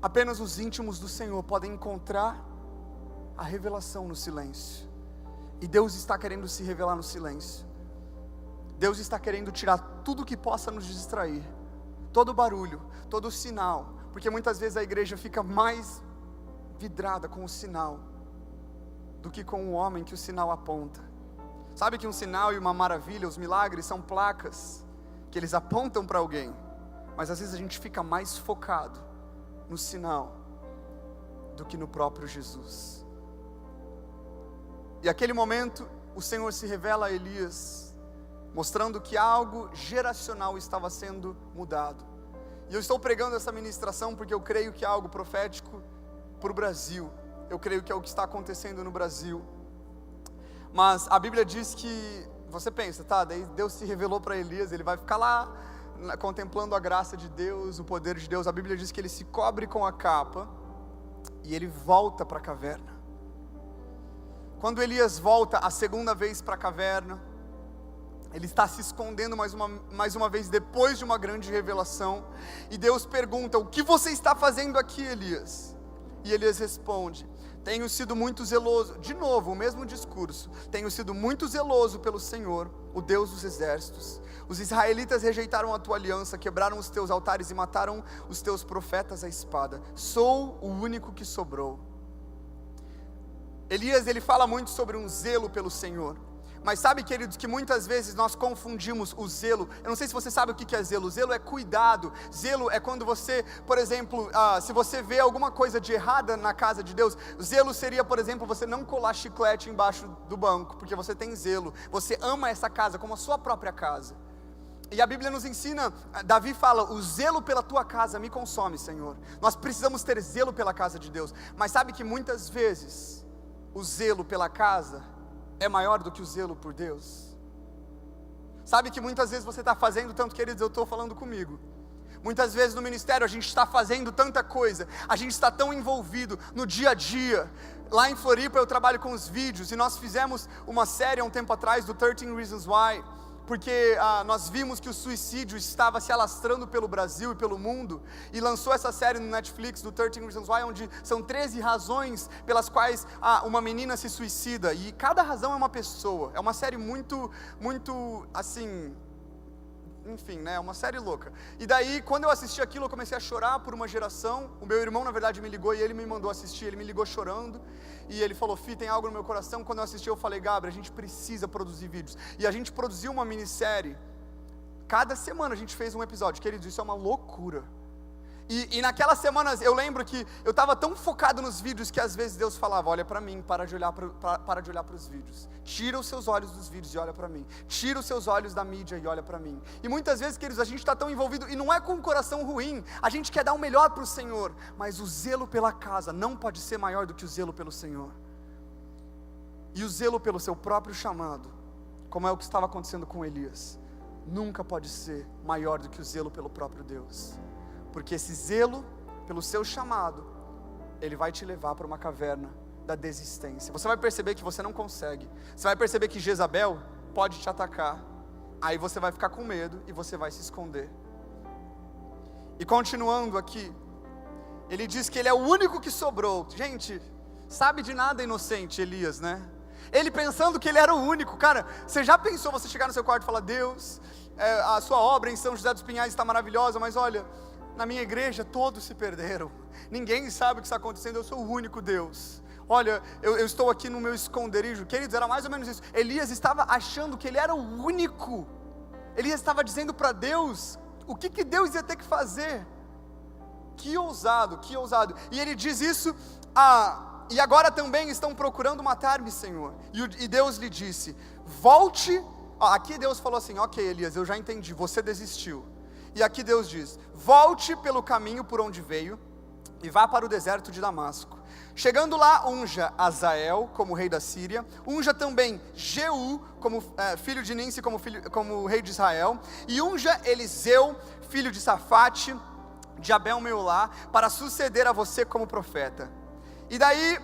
Apenas os íntimos do Senhor podem encontrar a revelação no silêncio. E Deus está querendo se revelar no silêncio. Deus está querendo tirar tudo que possa nos distrair. Todo barulho, todo sinal. Porque muitas vezes a igreja fica mais vidrada com o sinal do que com o homem que o sinal aponta. Sabe que um sinal e uma maravilha, os milagres são placas que eles apontam para alguém. Mas às vezes a gente fica mais focado no sinal do que no próprio Jesus. E aquele momento o Senhor se revela a Elias, mostrando que algo geracional estava sendo mudado. E eu estou pregando essa ministração porque eu creio que é algo profético para o Brasil. Eu creio que é o que está acontecendo no Brasil. Mas a Bíblia diz que, você pensa, tá, daí Deus se revelou para Elias, ele vai ficar lá contemplando a graça de Deus, o poder de Deus. A Bíblia diz que ele se cobre com a capa e ele volta para a caverna. Quando Elias volta a segunda vez para a caverna, ele está se escondendo mais uma vez depois de uma grande revelação, e Deus pergunta: o que você está fazendo aqui, Elias? E Elias responde: tenho sido muito zeloso. De novo, o mesmo discurso. Tenho sido muito zeloso pelo Senhor, o Deus dos exércitos. Os israelitas rejeitaram a tua aliança, quebraram os teus altares e mataram os teus profetas à espada. Sou o único que sobrou. Elias, ele fala muito sobre um zelo pelo Senhor. Mas sabe, queridos, que muitas vezes nós confundimos o zelo. Eu não sei se você sabe o que é zelo. Zelo é cuidado. Zelo é quando você, por exemplo, se você vê alguma coisa de errada na casa de Deus, zelo seria, por exemplo, você não colar chiclete embaixo do banco, porque você tem zelo. Você ama essa casa como a sua própria casa. E a Bíblia nos ensina, Davi fala: o zelo pela tua casa me consome, Senhor. Nós precisamos ter zelo pela casa de Deus. Mas sabe que muitas vezes o zelo pela casa é maior do que o zelo por Deus. Sabe que muitas vezes você está fazendo tanto, queridos, eu estou falando comigo. Muitas vezes no ministério a gente está fazendo tanta coisa, a gente está tão envolvido no dia a dia. Lá em Floripa eu trabalho com os vídeos, e nós fizemos uma série há um tempo atrás do 13 Reasons Why, porque nós vimos que o suicídio estava se alastrando pelo Brasil e pelo mundo, e lançou essa série no Netflix do 13 Reasons Why, onde são 13 razões pelas quais uma menina se suicida, e cada razão é uma pessoa. É uma série muito, muito assim, enfim, né, é uma série louca. E daí, quando eu assisti aquilo, eu comecei a chorar por uma geração. O meu irmão, na verdade, me ligou e ele me mandou assistir. Ele me ligou chorando e ele falou: Fih, tem algo no meu coração. Quando eu assisti, eu falei: Gabriel, a gente precisa produzir vídeos. E a gente produziu uma minissérie. Cada semana a gente fez um episódio. Queridos, isso é uma loucura. E naquelas semanas eu lembro que eu estava tão focado nos vídeos que às vezes Deus falava: olha para mim, para de olhar para os vídeos. Tira os seus olhos dos vídeos e olha para mim. Tira os seus olhos da mídia e olha para mim. E muitas vezes, queridos, a gente está tão envolvido, e não é com um coração ruim, a gente quer dar o melhor para o Senhor, mas o zelo pela casa não pode ser maior do que o zelo pelo Senhor. E o zelo pelo seu próprio chamado, como é o que estava acontecendo com Elias, nunca pode ser maior do que o zelo pelo próprio Deus. Porque esse zelo pelo seu chamado, ele vai te levar para uma caverna da desistência. Você vai perceber que você não consegue. Você vai perceber que Jezabel pode te atacar. Aí você vai ficar com medo e você vai se esconder. E continuando aqui, ele diz que ele é o único que sobrou. Gente, sabe de nada inocente Elias, né? Ele pensando que ele era o único. Cara, você já pensou você chegar no seu quarto e falar: Deus, a sua obra em São José dos Pinhais está maravilhosa, mas olha, na minha igreja todos se perderam, ninguém sabe o que está acontecendo, eu sou o único Deus. Olha, eu estou aqui no meu esconderijo. Queridos, era mais ou menos isso. Elias estava achando que ele era o único. Elias estava dizendo para Deus o que Deus ia ter que fazer. Que ousado, que ousado. E ele diz isso: e agora também estão procurando matar-me, Senhor. E Deus lhe disse: volte. Aqui Deus falou assim: ok, Elias, eu já entendi, você desistiu. E aqui Deus diz: volte pelo caminho por onde veio e vá para o deserto de Damasco. Chegando lá, unja Azael como rei da Síria, unja também Jeú como filho de Ninsi como rei de Israel, e unja Eliseu, filho de Safate, de Abel-Meolá, para suceder a você como profeta. E daí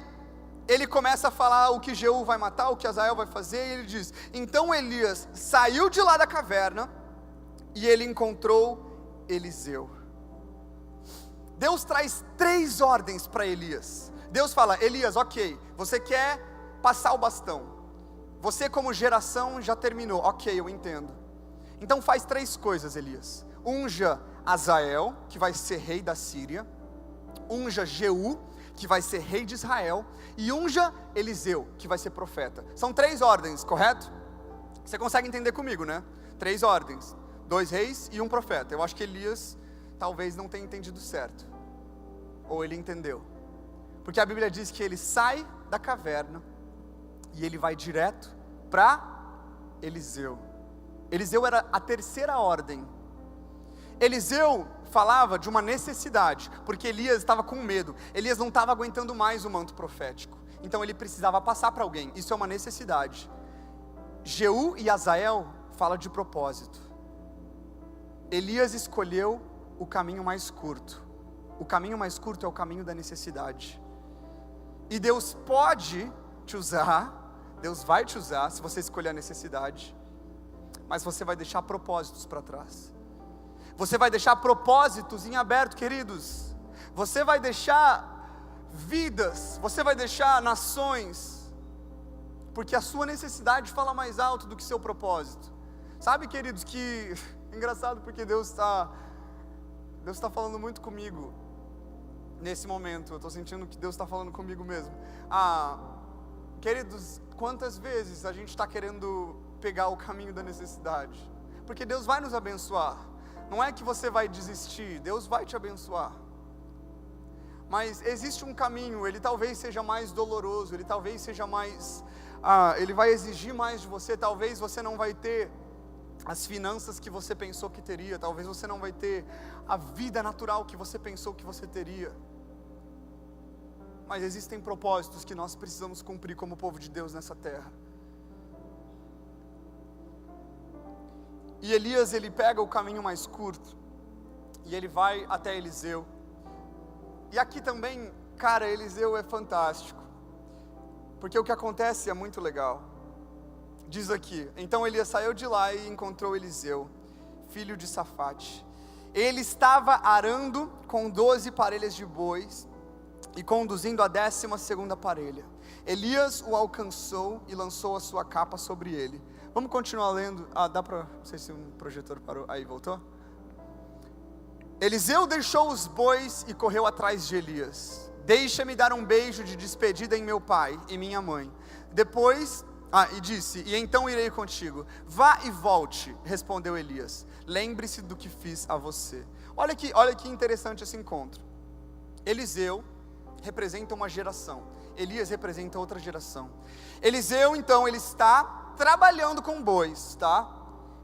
ele começa a falar o que Jeú vai matar, o que Azael vai fazer, e ele diz: então Elias saiu de lá da caverna, e ele encontrou Eliseu. Deus traz 3 ordens para Elias. Deus fala: Elias, ok, você quer passar o bastão, você como geração já terminou, ok, eu entendo. Então faz 3 coisas, Elias: unja Azael, que vai ser rei da Síria, unja Jeú, que vai ser rei de Israel, e unja Eliseu, que vai ser profeta. São 3 ordens, correto? Você consegue entender comigo, né? 3 ordens, 2 reis e 1 profeta. Eu acho que Elias talvez não tenha entendido certo, ou ele entendeu, porque a Bíblia diz que ele sai da caverna e ele vai direto para Eliseu. Eliseu era a 3ª ordem. Eliseu falava de uma necessidade, porque Elias estava com medo. Elias não estava aguentando mais o manto profético, então ele precisava passar para alguém. Isso é uma necessidade. Jeú e Azael fala de propósito. Elias escolheu o caminho mais curto. O caminho mais curto é o caminho da necessidade. E Deus pode te usar, Deus vai te usar se você escolher a necessidade, mas você vai deixar propósitos para trás. Você vai deixar propósitos em aberto, queridos. Você vai deixar vidas, você vai deixar nações, porque a sua necessidade fala mais alto do que seu propósito. Sabe, queridos, que engraçado, porque Deus está falando muito comigo nesse momento. Eu estou sentindo que Deus está falando comigo mesmo. Queridos, quantas vezes a gente está querendo pegar o caminho da necessidade? Porque Deus vai nos abençoar. Não é que você vai desistir, Deus vai te abençoar. Mas existe um caminho, ele talvez seja mais doloroso, ele talvez seja mais... ele vai exigir mais de você. Talvez você não vai ter as finanças que você pensou que teria, talvez você não vai ter a vida natural que você pensou que você teria. Mas existem propósitos que nós precisamos cumprir como povo de Deus nessa terra. E Elias, ele pega o caminho mais curto e ele vai até Eliseu. E aqui também, cara, Eliseu é fantástico, porque o que acontece é muito legal. Diz aqui: então Elias saiu de lá e encontrou Eliseu, filho de Safate. Ele estava arando com 12 parelhas de bois e conduzindo a 12ª parelha. Elias o alcançou e lançou a sua capa sobre ele. Vamos continuar lendo. Dá para... Não sei se um projetor parou. Aí, voltou? Eliseu deixou os bois e correu atrás de Elias. Deixa-me dar um beijo de despedida em meu pai e minha mãe. Depois... e disse: e então irei contigo. Vá e volte, respondeu Elias. Lembre-se do que fiz a você. Olha que interessante esse encontro. Eliseu representa uma geração, Elias representa outra geração. Eliseu, então, ele está trabalhando com bois, tá?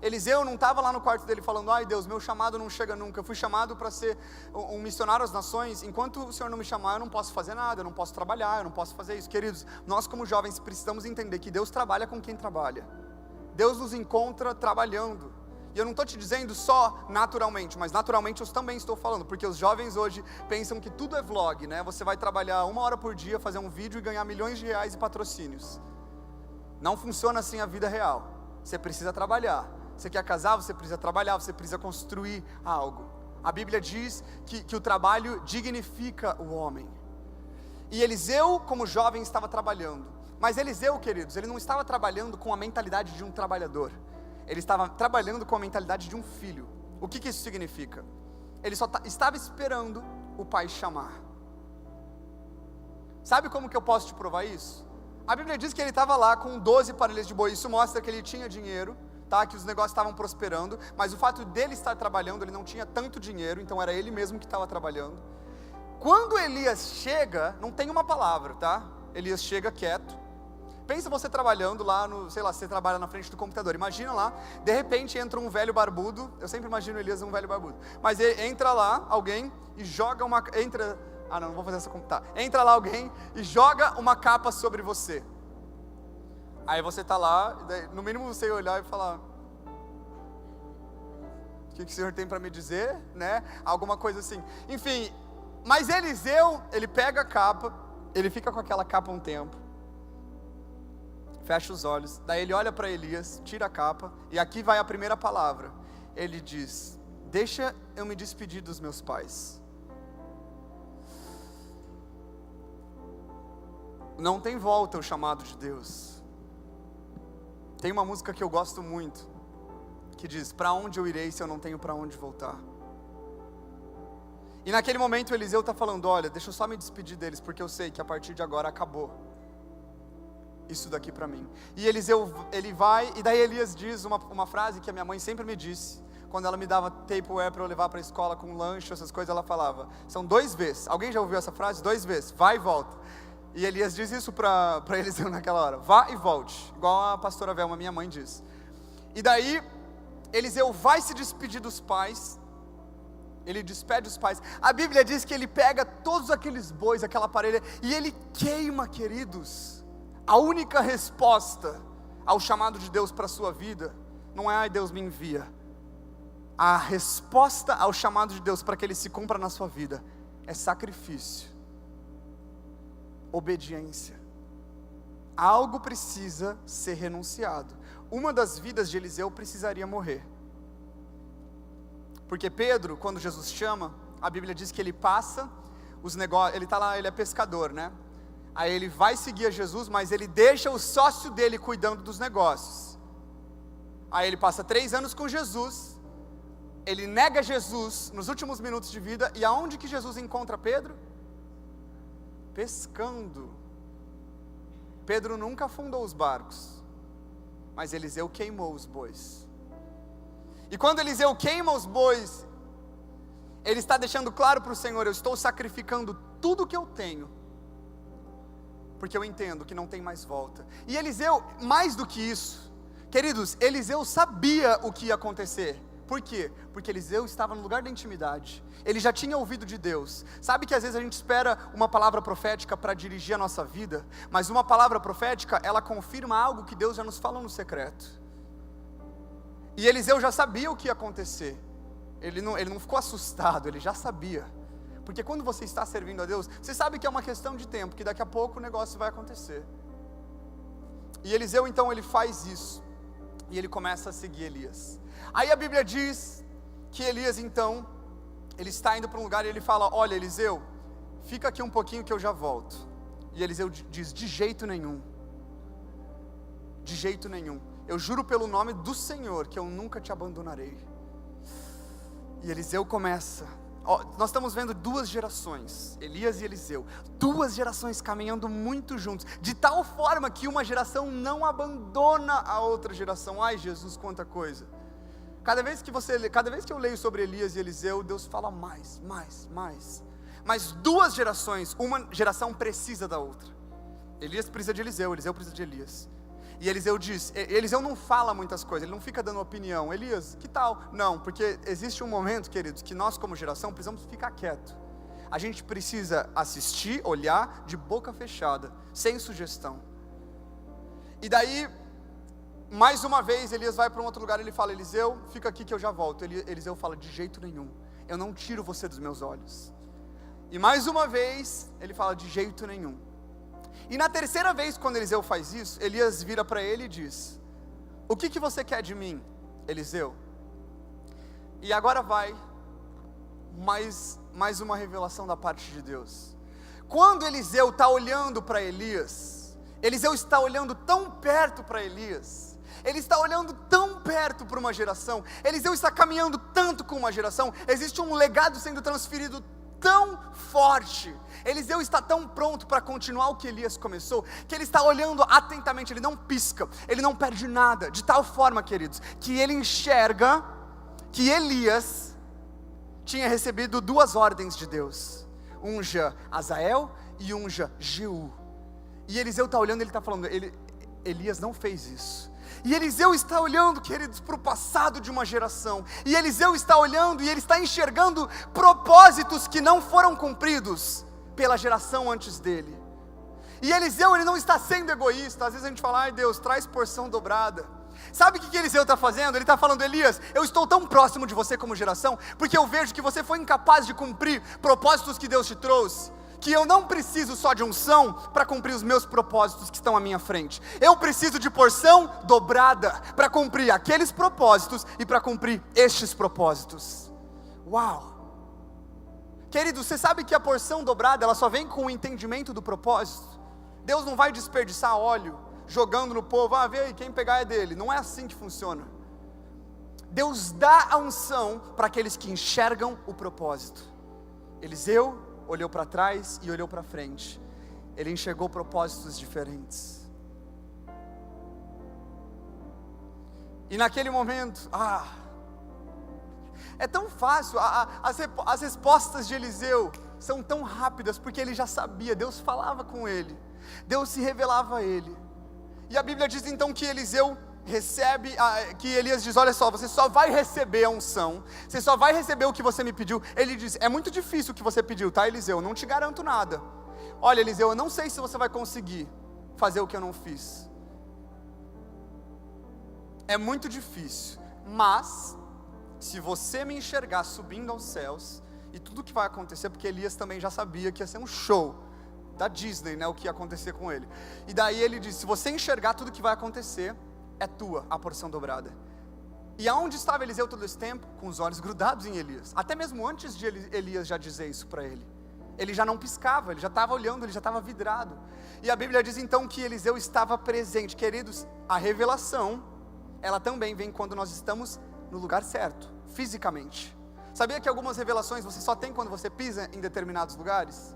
Eliseu não estava lá no quarto dele falando: ai Deus, meu chamado não chega nunca, eu fui chamado para ser um missionário às nações, enquanto o Senhor não me chamar eu não posso fazer nada, eu não posso trabalhar, eu não posso fazer isso. Queridos, nós como jovens precisamos entender que Deus trabalha com quem trabalha. Deus nos encontra trabalhando. E eu não estou te dizendo só naturalmente, mas naturalmente eu também estou falando, porque os jovens hoje pensam que tudo é vlog, né? Você vai trabalhar 1 hora por dia, fazer um vídeo e ganhar milhões de reais em patrocínios. Não funciona assim a vida real. Você precisa trabalhar. Você quer casar, você precisa trabalhar, você precisa construir algo. A Bíblia diz que o trabalho dignifica o homem. E Eliseu, como jovem, estava trabalhando. Mas Eliseu, queridos, ele não estava trabalhando com a mentalidade de um trabalhador. Ele estava trabalhando com a mentalidade de um filho. O que isso significa? Ele só estava esperando o pai chamar. Sabe como que eu posso te provar isso? A Bíblia diz que ele estava lá com 12 parelhas de boi. Isso mostra que ele tinha dinheiro, tá? Que os negócios estavam prosperando. Mas o fato dele estar trabalhando, ele não tinha tanto dinheiro. Então era ele mesmo que estava trabalhando. Quando Elias chega, não tem uma palavra, tá? Elias chega quieto. Pensa você trabalhando lá sei lá, você trabalha na frente do computador. Imagina lá, de repente entra um velho barbudo. Eu sempre imagino Elias um velho barbudo. Mas entra lá alguém e joga uma... não vou fazer essa... Tá. Entra lá alguém e joga uma capa sobre você. Aí você tá lá, no mínimo você ia olhar e falar: o que o Senhor tem para me dizer, né? Alguma coisa assim. Enfim, mas Eliseu, ele pega a capa, ele fica com aquela capa um tempo, fecha os olhos, daí ele olha para Elias, tira a capa, e aqui vai a primeira palavra. Ele diz: deixa eu me despedir dos meus pais. Não tem volta o chamado de Deus. Tem uma música que eu gosto muito, que diz: para onde eu irei se eu não tenho para onde voltar? E naquele momento Eliseu está falando: olha, deixa eu só me despedir deles, porque eu sei que a partir de agora acabou isso daqui para mim. E Eliseu, ele vai, e daí Elias diz uma frase que a minha mãe sempre me disse, quando ela me dava Tupperware para eu levar para a escola com lanche, essas coisas, ela falava, são 2 vezes, alguém já ouviu essa frase? 2 vezes, vai e volta. E Elias diz isso para Eliseu naquela hora: vá e volte, igual a pastora Velma, minha mãe, diz. E daí, Eliseu vai se despedir dos pais, ele despede os pais. A Bíblia diz que ele pega todos aqueles bois, aquela parelha, e ele queima, queridos. A única resposta ao chamado de Deus para a sua vida, não é: ai, Deus me envia. A resposta ao chamado de Deus para que ele se cumpra na sua vida é sacrifício, obediência. Algo precisa ser renunciado. Uma das vidas de Eliseu precisaria morrer. Porque Pedro, quando Jesus chama, a Bíblia diz que ele passa os negócios, ele está lá, ele é pescador, né? Aí ele vai seguir a Jesus, mas ele deixa o sócio dele cuidando dos negócios. Aí ele passa 3 anos com Jesus, ele nega Jesus nos últimos minutos de vida, e aonde que Jesus encontra Pedro? Pescando. Pedro nunca afundou os barcos, mas Eliseu queimou os bois. E quando Eliseu queima os bois, ele está deixando claro para o Senhor: eu estou sacrificando tudo que eu tenho, porque eu entendo que não tem mais volta. E Eliseu, mais do que isso, queridos, Eliseu sabia o que ia acontecer. Por quê? Porque Eliseu estava no lugar da intimidade. Ele já tinha ouvido de Deus. Sabe que às vezes a gente espera uma palavra profética para dirigir a nossa vida, mas uma palavra profética, ela confirma algo que Deus já nos falou no secreto. E Eliseu já sabia o que ia acontecer. Ele não ficou assustado, ele já sabia. Porque quando você está servindo a Deus, você sabe que é uma questão de tempo, que daqui a pouco o negócio vai acontecer. E Eliseu então, ele faz isso, e ele começa a seguir Elias. Aí a Bíblia diz que Elias então, ele está indo para um lugar e ele fala: olha, Eliseu, fica aqui um pouquinho que eu já volto. E Eliseu diz: de jeito nenhum, de jeito nenhum, eu juro pelo nome do Senhor que eu nunca te abandonarei. E Eliseu começa, nós estamos vendo 2 gerações, Elias e Eliseu, 2 gerações caminhando muito juntos, de tal forma que uma geração não abandona a outra geração. Ai, Jesus, quanta coisa. Cada vez que eu leio sobre Elias e Eliseu, Deus fala mais. Mas 2 gerações, uma geração precisa da outra. Elias precisa de Eliseu, Eliseu precisa de Elias. E Eliseu diz, Eliseu não fala muitas coisas, ele não fica dando opinião. Elias, que tal? Não, porque existe um momento, queridos, que nós como geração precisamos ficar quieto. A gente precisa assistir, olhar de boca fechada, sem sugestão. E daí, mais uma vez, Elias vai para um outro lugar, ele fala: Eliseu, fica aqui que eu já volto. Eliseu fala: de jeito nenhum, eu não tiro você dos meus olhos. E mais uma vez, ele fala: de jeito nenhum. E na terceira vez, quando Eliseu faz isso, Elias vira para ele e diz: o que você quer de mim, Eliseu? E agora vai mais uma revelação da parte de Deus. Quando Eliseu está olhando para Elias, Eliseu está olhando tão perto para Elias, ele está olhando tão perto para uma geração, Eliseu está caminhando tanto com uma geração, existe um legado sendo transferido tão forte, Eliseu está tão pronto para continuar o que Elias começou, que ele está olhando atentamente, ele não pisca, ele não perde nada, de tal forma, queridos, que ele enxerga que Elias tinha recebido 2 ordens de Deus, unja Azael e unja Jeú, e Eliseu está olhando, ele está falando, Elias não fez isso. E Eliseu está olhando, queridos, para o passado de uma geração. E Eliseu está olhando e ele está enxergando propósitos que não foram cumpridos pela geração antes dele. E Eliseu, ele não está sendo egoísta. Às vezes a gente fala, ai Deus, traz porção dobrada. Sabe o que Eliseu está fazendo? Ele está falando, Elias, eu estou tão próximo de você como geração, porque eu vejo que você foi incapaz de cumprir propósitos que Deus te trouxe, que eu não preciso só de unção para cumprir os meus propósitos que estão à minha frente. Eu preciso de porção dobrada para cumprir aqueles propósitos e para cumprir estes propósitos. Uau! Querido, você sabe que a porção dobrada, ela só vem com o entendimento do propósito. Deus não vai desperdiçar óleo jogando no povo, vê aí, quem pegar é dele. Não é assim que funciona. Deus dá a unção para aqueles que enxergam o propósito. Eliseu olhou para trás e olhou para frente. Ele enxergou propósitos diferentes. E naquele momento, é tão fácil, as respostas de Eliseu são tão rápidas, porque ele já sabia, Deus falava com ele, Deus se revelava a ele. E a Bíblia diz então que Eliseu recebe, que Elias diz, olha só, você só vai receber a unção, você só vai receber o que você me pediu. Ele diz, é muito difícil o que você pediu, tá Eliseu, eu não te garanto nada. Olha Eliseu, eu não sei se você vai conseguir fazer o que eu não fiz, é muito difícil, mas se você me enxergar subindo aos céus, e tudo que vai acontecer, porque Elias também já sabia que ia ser um show da Disney, né, o que ia acontecer com ele. E daí ele diz, se você enxergar tudo que vai acontecer, é tua a porção dobrada. E aonde estava Eliseu todo esse tempo? Com os olhos grudados em Elias. Até mesmo antes de Elias já dizer isso para ele. Ele já não piscava, ele já estava olhando, ele já estava vidrado. E a Bíblia diz então que Eliseu estava presente. Queridos, a revelação, ela também vem quando nós estamos no lugar certo, fisicamente. Sabia que algumas revelações você só tem quando você pisa em determinados lugares?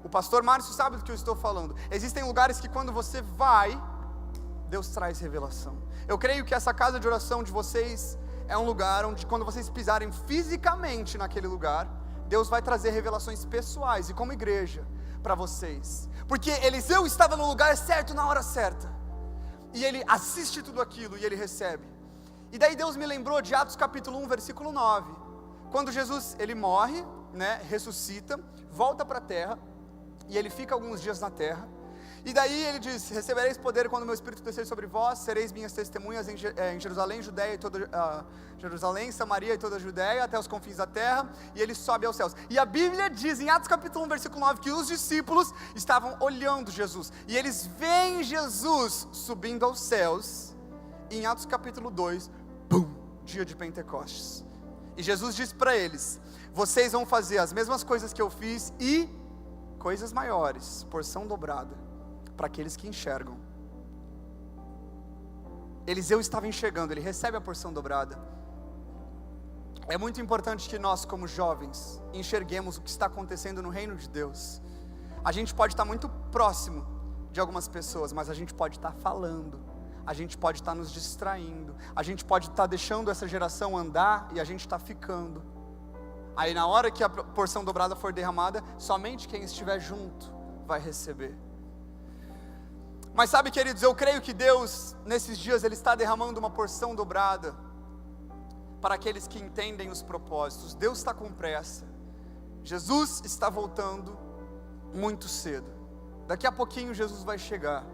O pastor Márcio sabe do que eu estou falando. Existem lugares que quando você vai, Deus traz revelação. Eu creio que essa casa de oração de vocês é um lugar onde quando vocês pisarem fisicamente naquele lugar, Deus vai trazer revelações pessoais e como igreja para vocês. Porque Eliseu estava no lugar certo na hora certa. E ele assiste tudo aquilo e ele recebe. E daí Deus me lembrou de Atos capítulo 1, versículo 9. Quando Jesus, ele morre, né, ressuscita, volta para a terra e ele fica alguns dias na terra. E daí ele diz, recebereis poder quando o meu Espírito descer sobre vós, sereis minhas testemunhas em Jerusalém, Judeia e toda Jerusalém, Samaria e toda a Judeia, até os confins da terra, e ele sobe aos céus. E a Bíblia diz em Atos capítulo 1, versículo 9, que os discípulos estavam olhando Jesus, e eles veem Jesus subindo aos céus, e em Atos capítulo 2, dia de Pentecostes. E Jesus diz para eles, vocês vão fazer as mesmas coisas que eu fiz, e coisas maiores, porção dobrada, para aqueles que enxergam. Eliseu estava enxergando, ele recebe a porção dobrada. É muito importante que nós como jovens enxerguemos o que está acontecendo no reino de Deus. A gente pode estar muito próximo de algumas pessoas, mas a gente pode estar falando, a gente pode estar nos distraindo, a gente pode estar deixando essa geração andar e a gente está ficando. Aí na hora que a porção dobrada for derramada, somente quem estiver junto vai receber. Mas sabe, queridos, eu creio que Deus, nesses dias, Ele está derramando uma porção dobrada para aqueles que entendem os propósitos. Deus está com pressa. Jesus está voltando muito cedo. Daqui a pouquinho Jesus vai chegar.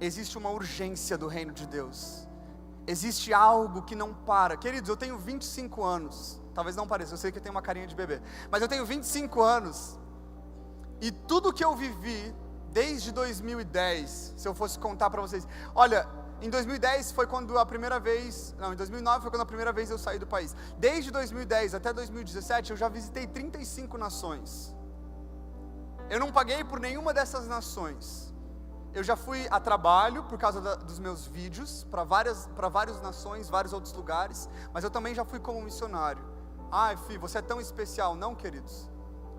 Existe uma urgência do reino de Deus. Existe algo que não para. Queridos, eu tenho 25 anos. Talvez não pareça, eu sei que eu tenho uma carinha de bebê. Mas eu tenho 25 anos. E tudo que eu vivi desde 2010, se eu fosse contar para vocês, olha, Em 2010 foi quando a primeira vez, não, em 2009 foi quando a primeira vez eu saí do país. Desde 2010 até 2017 eu já visitei 35 nações. Eu não paguei por nenhuma dessas nações. Eu já fui a trabalho por causa dos meus vídeos, para várias nações, vários outros lugares, mas eu também já fui como missionário. Ai, filho, você é tão especial. Não, queridos.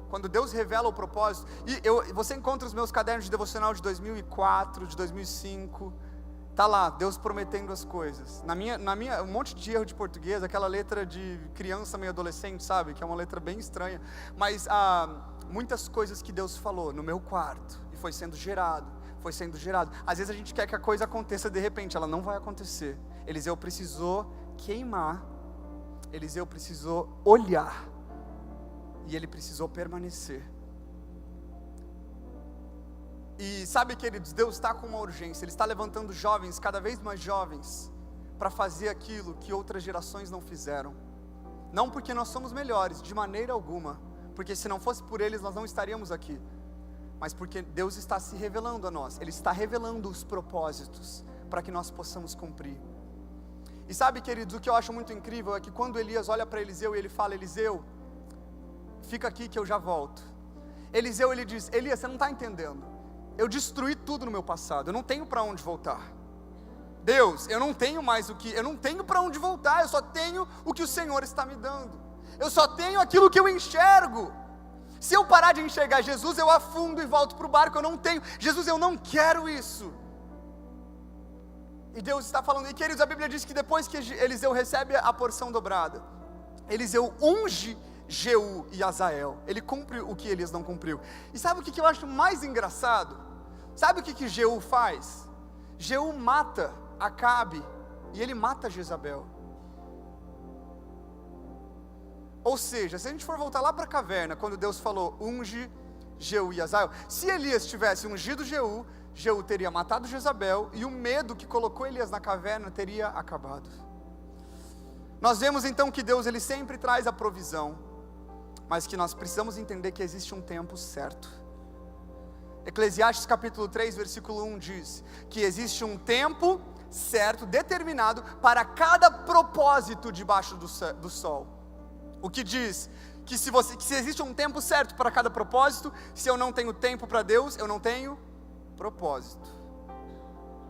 Quando Deus revela o propósito, você encontra os meus cadernos de devocional de 2004, de 2005, tá lá, Deus prometendo as coisas. Na minha, um monte de erro de português, aquela letra de criança meio adolescente, sabe? Que é uma letra bem estranha, mas muitas coisas que Deus falou no meu quarto, e foi sendo gerado. Às vezes a gente quer que a coisa aconteça de repente, ela não vai acontecer. Eliseu precisou queimar, Eliseu precisou olhar, e ele precisou permanecer. E sabe, queridos, Deus está com uma urgência. Ele está levantando jovens, cada vez mais jovens, para fazer aquilo que outras gerações não fizeram. Não porque nós somos melhores, de maneira alguma, porque se não fosse por eles nós não estaríamos aqui, mas porque Deus está se revelando a nós. Ele está revelando os propósitos para que nós possamos cumprir. E sabe, queridos, o que eu acho muito incrível é que quando Elias olha para Eliseu e ele fala: Eliseu, fica aqui que eu já volto. Eliseu, ele diz: Elias, você não está entendendo, eu destruí tudo no meu passado, eu não tenho para onde voltar. Deus, eu não tenho para onde voltar, eu só tenho o que o Senhor está me dando. Eu só tenho aquilo que eu enxergo. Se eu parar de enxergar Jesus, eu afundo e volto para o barco. Eu não tenho, Jesus, eu não quero isso. E Deus está falando, e queridos, a Bíblia diz que depois que Eliseu recebe a porção dobrada, Eliseu unge Jeú e Azael. Ele cumpre o que Elias não cumpriu. E sabe o que eu acho mais engraçado? Sabe o que Jeú faz? Jeú mata Acabe e ele mata Jezabel. Ou seja, se a gente for voltar lá para a caverna, quando Deus falou, unge Jeú e Azael, se Elias tivesse ungido Jeú, Jeú teria matado Jezabel, e o medo que colocou Elias na caverna teria acabado. Nós vemos então que Deus, ele sempre traz a provisão, mas que nós precisamos entender que existe um tempo certo. Eclesiastes capítulo 3, versículo 1 diz, que existe um tempo certo, determinado, para cada propósito debaixo do sol. O que diz que se existe um tempo certo para cada propósito, se eu não tenho tempo para Deus, eu não tenho propósito.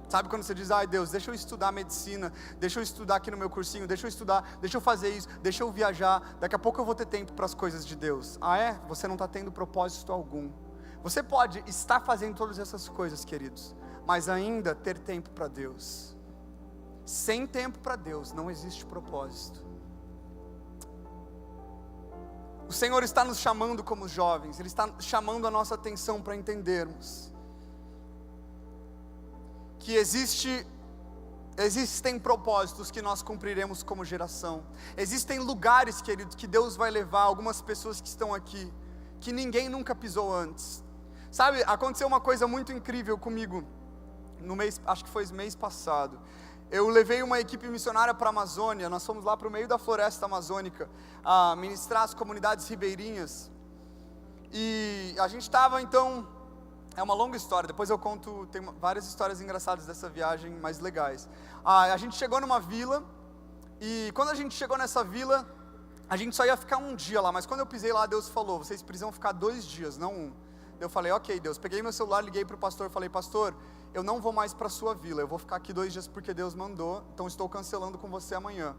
Sabe quando você diz, ai Deus, deixa eu estudar medicina, deixa eu estudar aqui no meu cursinho, deixa eu fazer isso, deixa eu viajar, daqui a pouco eu vou ter tempo para as coisas de Deus. Ah é? Você não está tendo propósito algum. Você pode estar fazendo todas essas coisas, queridos, mas ainda ter tempo para Deus. Sem tempo para Deus não existe propósito. O Senhor está nos chamando como jovens, Ele está chamando a nossa atenção para entendermos que existem propósitos que nós cumpriremos como geração. Existem lugares, queridos, que Deus vai levar algumas pessoas que estão aqui, que ninguém nunca pisou antes. Sabe, aconteceu uma coisa muito incrível comigo, acho que foi mês passado. Eu levei uma equipe missionária para a Amazônia, nós fomos lá para o meio da floresta amazônica, a ministrar as comunidades ribeirinhas, e a gente estava então, é uma longa história, depois eu conto, tem várias histórias engraçadas dessa viagem, mais legais. A gente chegou numa vila, e quando a gente chegou nessa vila, a gente só ia ficar um dia lá, mas quando eu pisei lá, Deus falou, vocês precisam ficar 2 dias, não 1. Eu falei, ok Deus, peguei meu celular, liguei para o pastor, falei, pastor, eu não vou mais para a sua vila, eu vou ficar aqui 2 dias porque Deus mandou, então estou cancelando com você amanhã.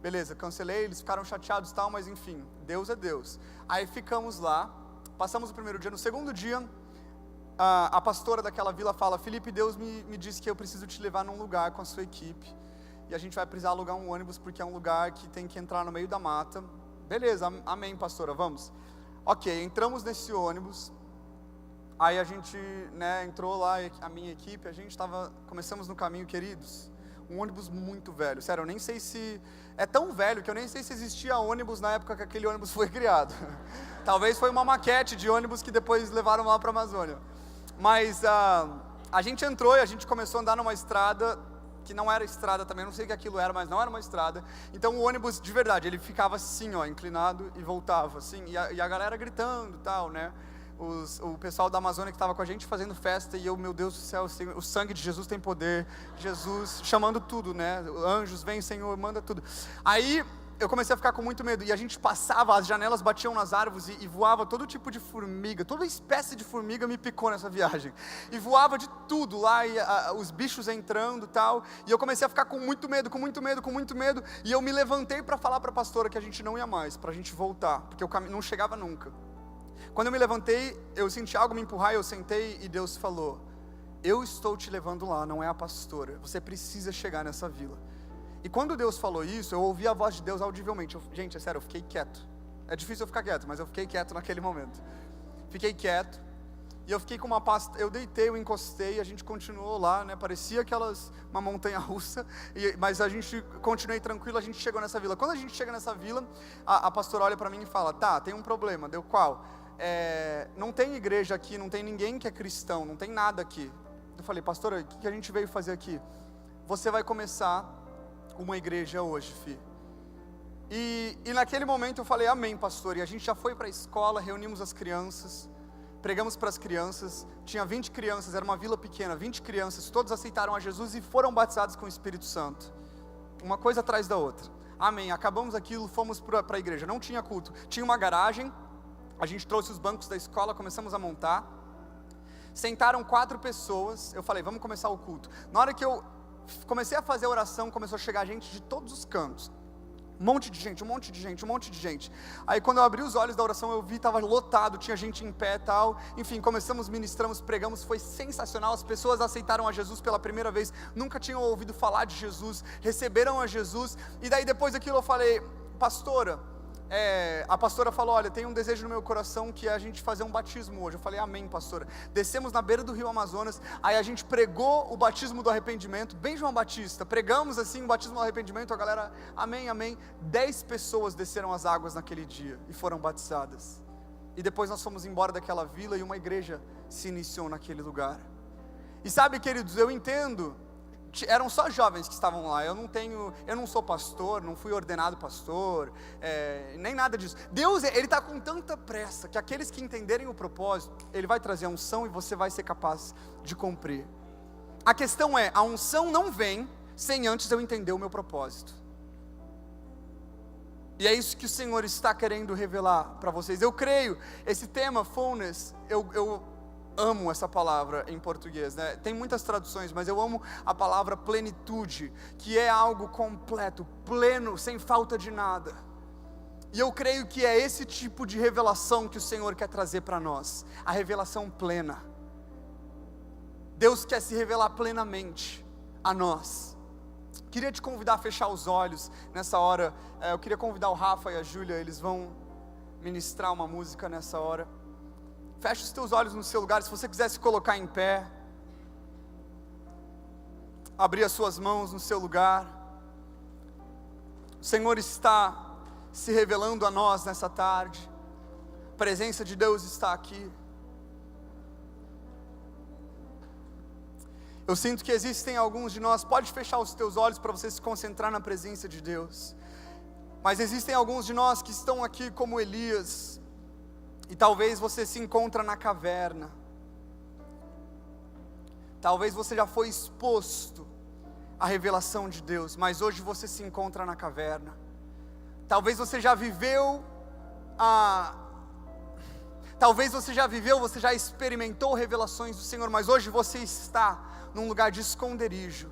Beleza, cancelei, eles ficaram chateados e tal, mas enfim, Deus é Deus. Aí ficamos lá, passamos o primeiro dia, no segundo dia, a pastora daquela vila fala, Felipe, Deus me disse que eu preciso te levar num lugar com a sua equipe, e a gente vai precisar alugar um ônibus, porque é um lugar que tem que entrar no meio da mata. Beleza, amém pastora, vamos. Ok, entramos nesse ônibus. Aí a gente, entrou lá, a minha equipe, começamos no caminho, queridos, um ônibus muito velho, sério, eu nem sei se, é tão velho que eu nem sei se existia ônibus na época que aquele ônibus foi criado, talvez foi uma maquete de ônibus que depois levaram lá para a Amazônia, mas a gente entrou e a gente começou a andar numa estrada, que não era estrada também, não sei o que aquilo era, mas não era uma estrada, então o ônibus, de verdade, ele ficava assim, inclinado e voltava, assim, e a galera gritando e tal, o pessoal da Amazônia que estava com a gente fazendo festa, e eu, meu Deus do céu, o sangue de Jesus tem poder, Jesus chamando tudo, né? Anjos, vem Senhor, manda tudo. Aí eu comecei a ficar com muito medo, e a gente passava, as janelas batiam nas árvores e voava todo tipo de formiga, toda espécie de formiga me picou nessa viagem, e voava de tudo lá, e os bichos entrando e tal, e eu comecei a ficar com muito medo, e eu me levantei para falar para a pastora que a gente não ia mais, para a gente voltar, porque o caminho não chegava nunca. Quando eu me levantei, eu senti algo me empurrar, eu sentei e Deus falou: eu estou te levando lá, não é a pastora, você precisa chegar nessa vila. E quando Deus falou isso, eu ouvi a voz de Deus audivelmente. Gente, é sério, eu fiquei quieto. É difícil eu ficar quieto, mas eu fiquei quieto naquele momento. Fiquei quieto, e eu fiquei com uma pasta, eu deitei, eu encostei, a gente continuou lá, né? Parecia uma montanha russa, mas a gente continuei tranquilo, a gente chegou nessa vila. Quando a gente chega nessa vila, a pastora olha para mim e fala: tá, tem um problema. Deu qual? Não tem igreja aqui, não tem ninguém que é cristão, não tem nada aqui. Eu falei: pastora, o que a gente veio fazer aqui? Você vai começar uma igreja hoje, filho. E naquele momento eu falei: amém, pastor. E a gente já foi para a escola, reunimos as crianças, pregamos para as crianças, tinha 20 crianças, era uma vila pequena, 20 crianças, todos aceitaram a Jesus e foram batizados com o Espírito Santo, uma coisa atrás da outra. Amém, acabamos aquilo, fomos para a igreja, não tinha culto, tinha uma garagem, a gente trouxe os bancos da escola, começamos a montar, sentaram 4 pessoas, eu falei: vamos começar o culto. Na hora que eu comecei a fazer a oração, começou a chegar gente de todos os cantos, um monte de gente. Aí quando eu abri os olhos da oração, eu vi, estava lotado, tinha gente em pé e tal. Enfim, começamos, ministramos, pregamos, foi sensacional. As pessoas aceitaram a Jesus pela primeira vez, nunca tinham ouvido falar de Jesus, receberam a Jesus. E daí depois daquilo eu falei: pastora, a pastora falou: olha, tem um desejo no meu coração, que é a gente fazer um batismo hoje. Eu falei: amém, pastora. Descemos na beira do rio Amazonas, aí a gente pregou o batismo do arrependimento, bem João Batista, pregamos assim o batismo do arrependimento, a galera, amém, amém. 10 pessoas desceram as águas naquele dia e foram batizadas, e depois nós fomos embora daquela vila e uma igreja se iniciou naquele lugar. E sabe, queridos, eu entendo, eram só jovens que estavam lá, eu não sou pastor, não fui ordenado pastor, nem nada disso. Deus, Ele está com tanta pressa, que aqueles que entenderem o propósito, Ele vai trazer a unção e você vai ser capaz de cumprir. A questão é, a unção não vem sem antes eu entender o meu propósito. E é isso que o Senhor está querendo revelar para vocês. Eu creio, esse tema, fullness, eu amo essa palavra em português, né? Tem muitas traduções, mas eu amo a palavra plenitude, que é algo completo, pleno, sem falta de nada. E eu creio que é esse tipo de revelação que o Senhor quer trazer para nós, a revelação plena. Deus quer se revelar plenamente a nós. Queria te convidar a fechar os olhos nessa hora. Eu queria convidar o Rafa e a Júlia, eles vão ministrar uma música nessa hora. Feche os teus olhos no seu lugar, se você quiser se colocar em pé, abrir as suas mãos no seu lugar. O Senhor está se revelando a nós nessa tarde, a presença de Deus está aqui. Eu sinto que existem alguns de nós, pode fechar os teus olhos para você se concentrar na presença de Deus, mas existem alguns de nós que estão aqui como Elias, e talvez você se encontra na caverna, talvez você já foi exposto à revelação de Deus, mas hoje você se encontra na caverna. Talvez você já viveu, você já experimentou revelações do Senhor, mas hoje você está num lugar de esconderijo.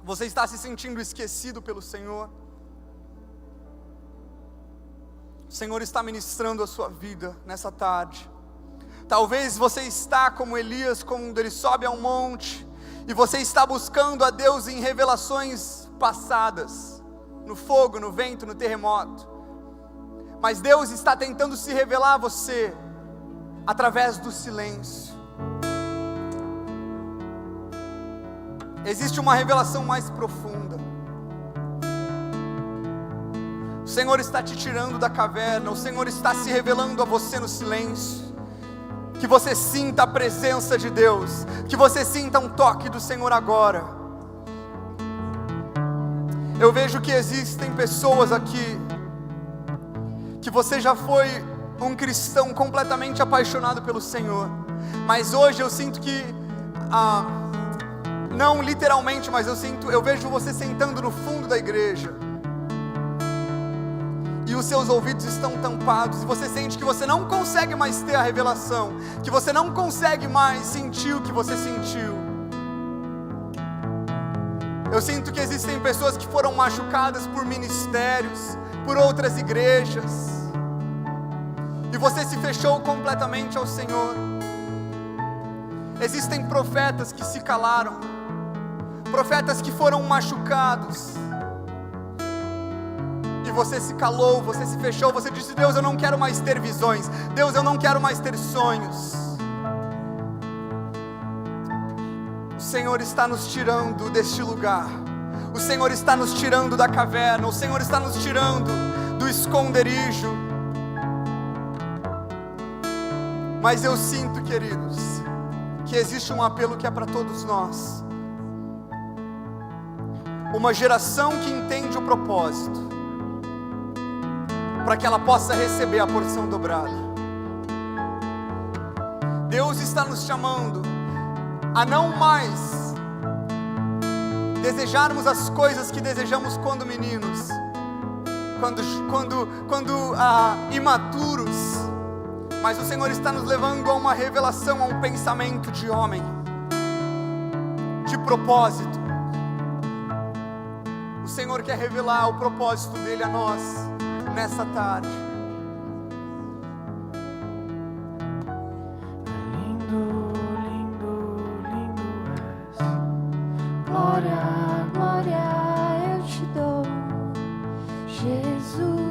Você está se sentindo esquecido pelo Senhor. O Senhor está ministrando a sua vida nessa tarde. Talvez você está como Elias, quando ele sobe ao monte, e você está buscando a Deus em revelações passadas, no fogo, no vento, no terremoto. Mas Deus está tentando se revelar a você através do silêncio. Existe uma revelação mais profunda. O Senhor está te tirando da caverna, o Senhor está se revelando a você no silêncio. Que você sinta a presença de Deus, que você sinta um toque do Senhor agora. Eu vejo que existem pessoas aqui que você já foi um cristão completamente apaixonado pelo Senhor, mas hoje eu sinto que, não literalmente, mas eu vejo você sentando no fundo da igreja, e os seus ouvidos estão tampados, e você sente que você não consegue mais ter a revelação, que você não consegue mais sentir o que você sentiu. Eu sinto que existem pessoas que foram machucadas por ministérios, por outras igrejas, e você se fechou completamente ao Senhor. Existem profetas que se calaram, profetas que foram machucados, e você se calou, você se fechou, você disse: Deus, eu não quero mais ter visões, Deus, eu não quero mais ter sonhos. O Senhor está nos tirando deste lugar, o Senhor está nos tirando da caverna, o Senhor está nos tirando do esconderijo. Mas eu sinto, queridos, que existe um apelo que é para todos nós, uma geração que entende o propósito, para que ela possa receber a porção dobrada. Deus está nos chamando a não mais desejarmos as coisas que desejamos quando meninos, quando imaturos, mas o Senhor está nos levando a uma revelação, a um pensamento de homem, de propósito. O Senhor quer revelar o propósito dele a nós nessa tarde. Lindo, lindo, lindo és. Glória, glória eu te dou, Jesus,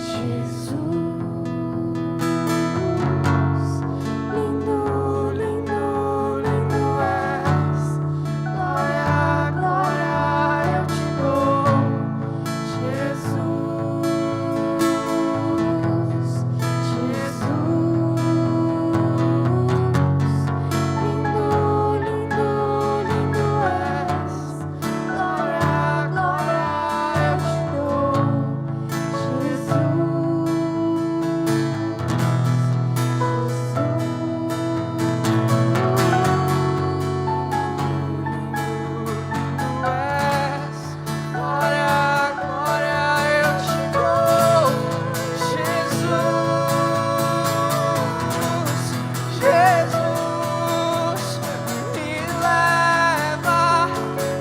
Jesus. Lindo, lindo, lindo és. Glória, glória eu te dou, Jesus, Jesus. Lindo, lindo, lindo és. Glória, glória eu te dou, Jesus. Glória, glória eu te dou, Jesus, Jesus, me leva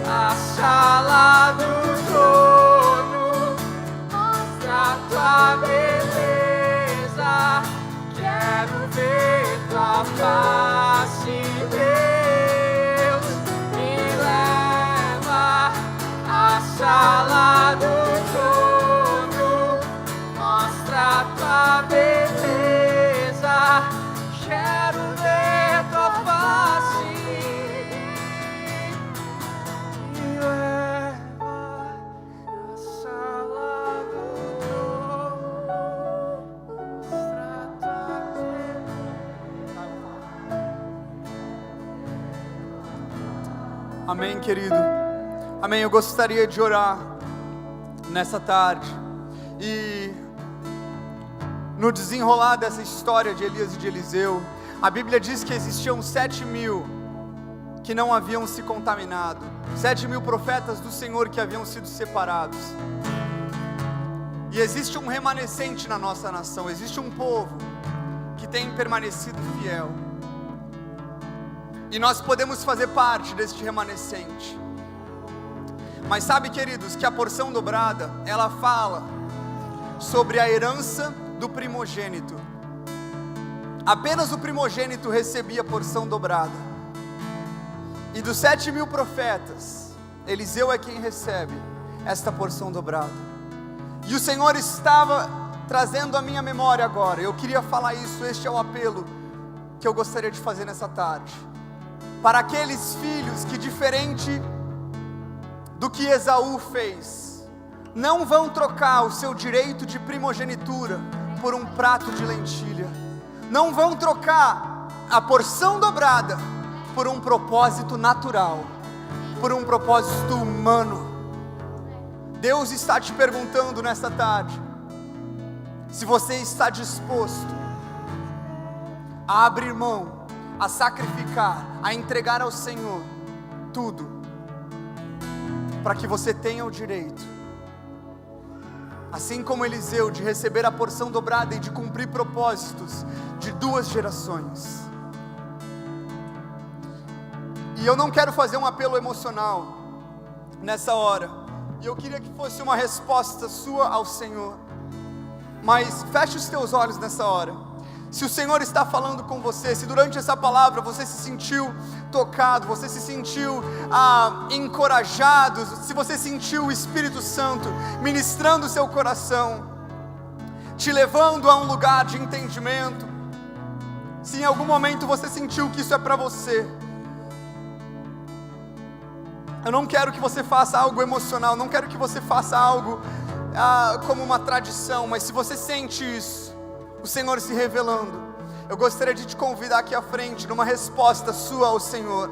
à sala do trono, mostra tua beleza, quero ver tua face, Deus, me leva à sala do trono, mostra tua beleza, quero ver tua face, me leva à sala do trono, mostra tua beleza. Amém, querido. Amém. Eu gostaria de orar nessa tarde, e no desenrolar dessa história de Elias e de Eliseu, a Bíblia diz que existiam 7.000 que não haviam se contaminado, 7.000 profetas do Senhor que haviam sido separados. E existe um remanescente na nossa nação, existe um povo que tem permanecido fiel, e nós podemos fazer parte deste remanescente. Mas sabe, queridos, que a porção dobrada, ela fala sobre a herança do primogênito. Apenas o primogênito recebia a porção dobrada. E dos 7.000 profetas, Eliseu é quem recebe esta porção dobrada. E o Senhor estava trazendo à minha memória agora, eu queria falar isso, este é o apelo que eu gostaria de fazer nessa tarde, para aqueles filhos que, diferente do que Esaú fez, não vão trocar o seu direito de primogenitura por um prato de lentilha, não vão trocar a porção dobrada por um propósito natural, por um propósito humano. Deus está te perguntando nesta tarde, se você está disposto a abrir mão, a sacrificar, a entregar ao Senhor tudo, para que você tenha o direito, assim como Eliseu, de receber a porção dobrada e de cumprir propósitos de 2 gerações. E eu não quero fazer um apelo emocional nessa hora, e eu queria que fosse uma resposta sua ao Senhor, mas feche os teus olhos nessa hora. Se o Senhor está falando com você, se durante essa palavra você se sentiu tocado, você se sentiu encorajado, se você sentiu o Espírito Santo ministrando o seu coração, te levando a um lugar de entendimento, se em algum momento você sentiu que isso é para você, eu não quero que você faça algo emocional, não quero que você faça algo como uma tradição, mas se você sente isso, o Senhor se revelando, eu gostaria de te convidar aqui à frente, numa resposta sua ao Senhor.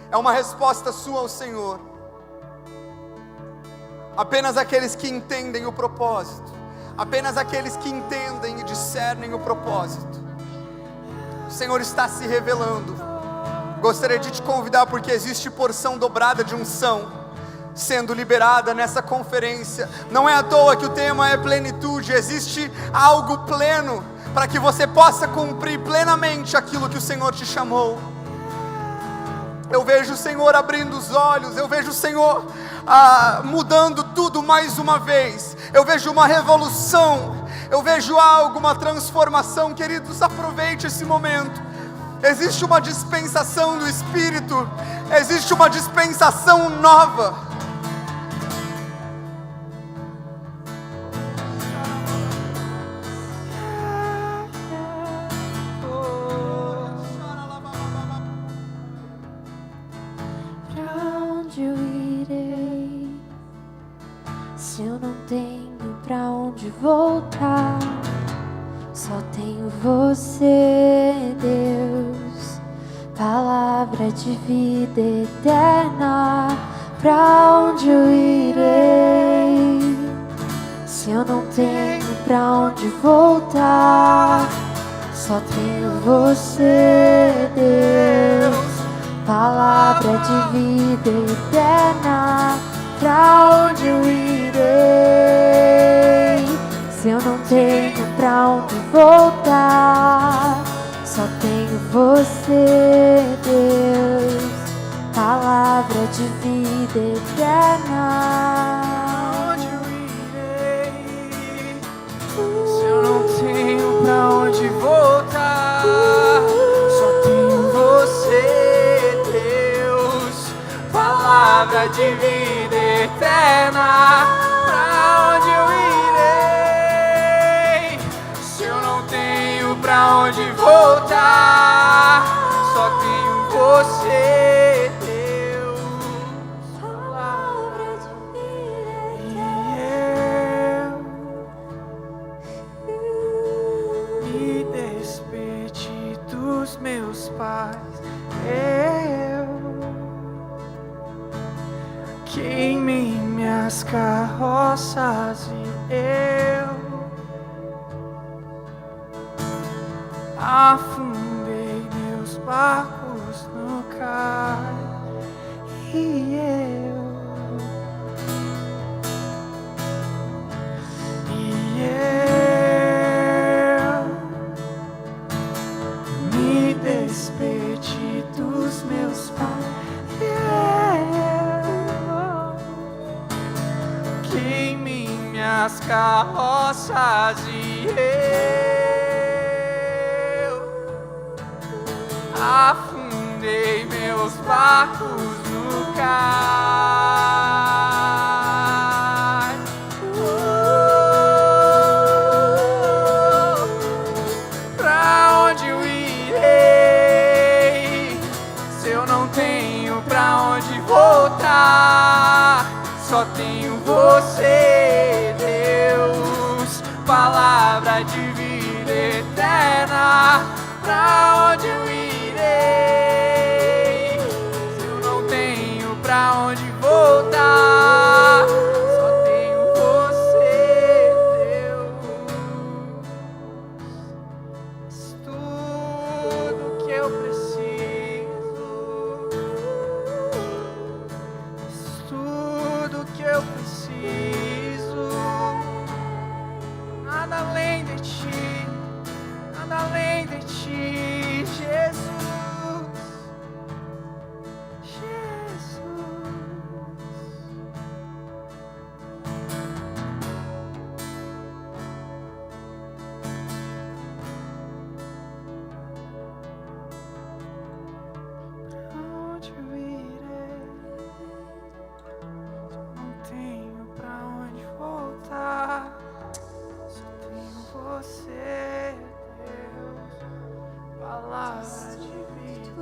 É uma resposta sua ao Senhor. Apenas aqueles que entendem o propósito, apenas aqueles que entendem e discernem o propósito, o Senhor está se revelando. Gostaria de te convidar, porque existe porção dobrada de unção sendo liberada nessa conferência. Não é à toa que o tema é plenitude. Existe algo pleno para que você possa cumprir plenamente aquilo que o Senhor te chamou. Eu vejo o Senhor abrindo os olhos, eu vejo o Senhor mudando tudo mais uma vez. Eu vejo uma revolução, eu vejo algo, uma transformação. Queridos, aproveite esse momento. Existe uma dispensação do Espírito, existe uma dispensação nova. Se eu não tenho pra onde voltar, só tenho você, Deus, palavra de vida eterna. Pra onde eu irei? Se eu não tenho pra onde voltar, só tenho você, Deus, palavra de vida eterna. Pra onde eu irei? Se eu não tenho pra onde voltar, só tenho você, Deus, palavra de vida eterna. Onde eu irei? Se eu não tenho pra onde voltar, só tenho você, Deus, palavra de vida eterna. Pra onde eu irei? Se eu não tenho pra onde voltar, só tenho você, Deus, Palavra de vida e eu me despedi dos meus pais. Eu queimei minhas carroças e eu afundei meus barcos no cais. E eu me despedi dos meus pais. Queimei minhas carroças e eu afundei meus barcos no cais. Pra onde eu irei? Se eu não tenho pra onde voltar, só tenho você, Deus, palavra de vida eterna. Pra onde eu irei? Se eu não tenho pra onde voltar,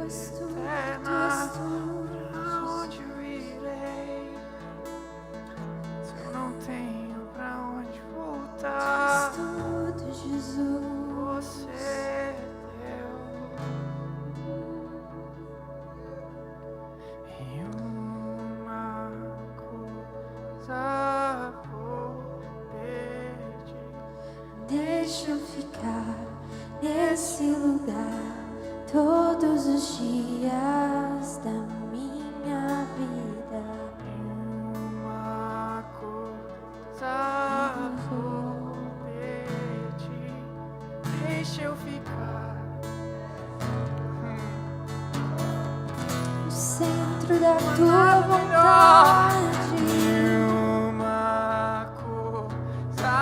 és tudo, tu eterna. és tudo, Pra onde eu irei? Se eu não tenho pra onde voltar, tudo, Jesus. você deu. E uma coisa vou pedir. Deixa eu ficar nesse lugar todos os dias da minha vida. Uma coisa vou pedir. Deixa eu ficar No centro da tua vontade. uma coisa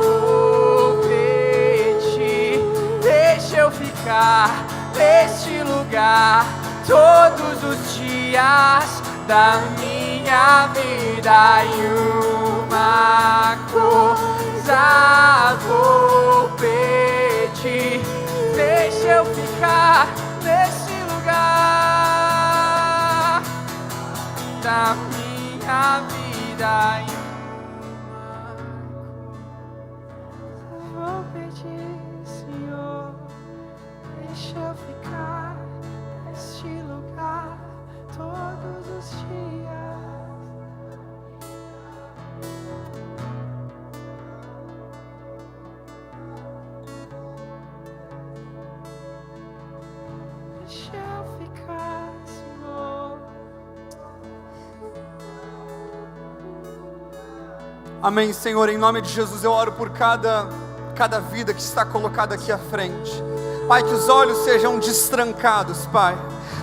vou pedir. Deixa eu ficar neste lugar todos os dias da minha vida. E uma coisa vou pedir. Deixa eu ficar neste lugar da minha vida. E uma coisa vou pedir, Senhor. Deixa eu ficar neste lugar todos os dias. Deixa eu ficar, Senhor. Amém, Senhor, em nome de Jesus eu oro por cada vida que está colocada aqui à frente. Pai, que os olhos sejam destrancados, Pai.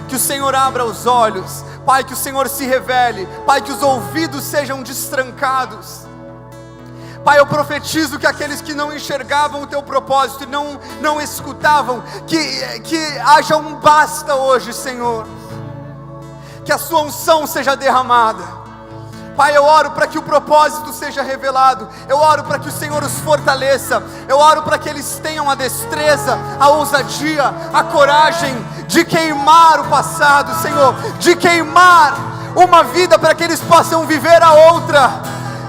Que o Senhor abra os olhos, Pai, que o Senhor se revele, Pai, que os ouvidos sejam destrancados. Pai, eu profetizo que aqueles que não enxergavam o Teu propósito e não escutavam, que haja um basta hoje, Senhor. Que a Sua unção seja derramada. Pai, eu oro para que o propósito seja revelado. Eu oro para que o Senhor os fortaleça. Eu oro para que eles tenham a destreza, a ousadia, a coragem de queimar o passado, Senhor. De queimar uma vida para que eles possam viver a outra.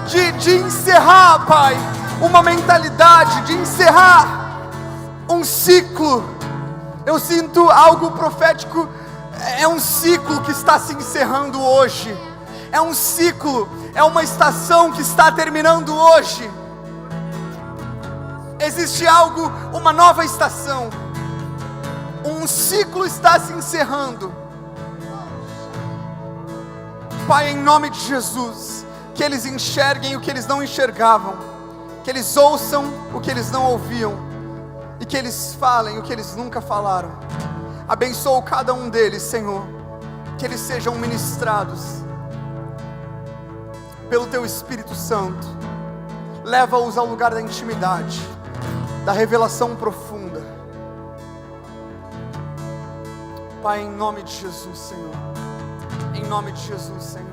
De encerrar, Pai, uma mentalidade, de encerrar um ciclo. Eu sinto algo profético. É um ciclo que está se encerrando hoje. É um ciclo, é uma estação que está terminando hoje. Existe algo, uma nova estação. Um ciclo está se encerrando. Pai, em nome de Jesus, que eles enxerguem o que eles não enxergavam, que eles ouçam o que eles não ouviam, e que eles falem o que eles nunca falaram. Abençoa cada um deles, Senhor, que eles sejam ministrados pelo Teu Espírito Santo. Leva-os ao lugar da intimidade, da revelação profunda. Pai, em nome de Jesus, Senhor. Em nome de Jesus, Senhor.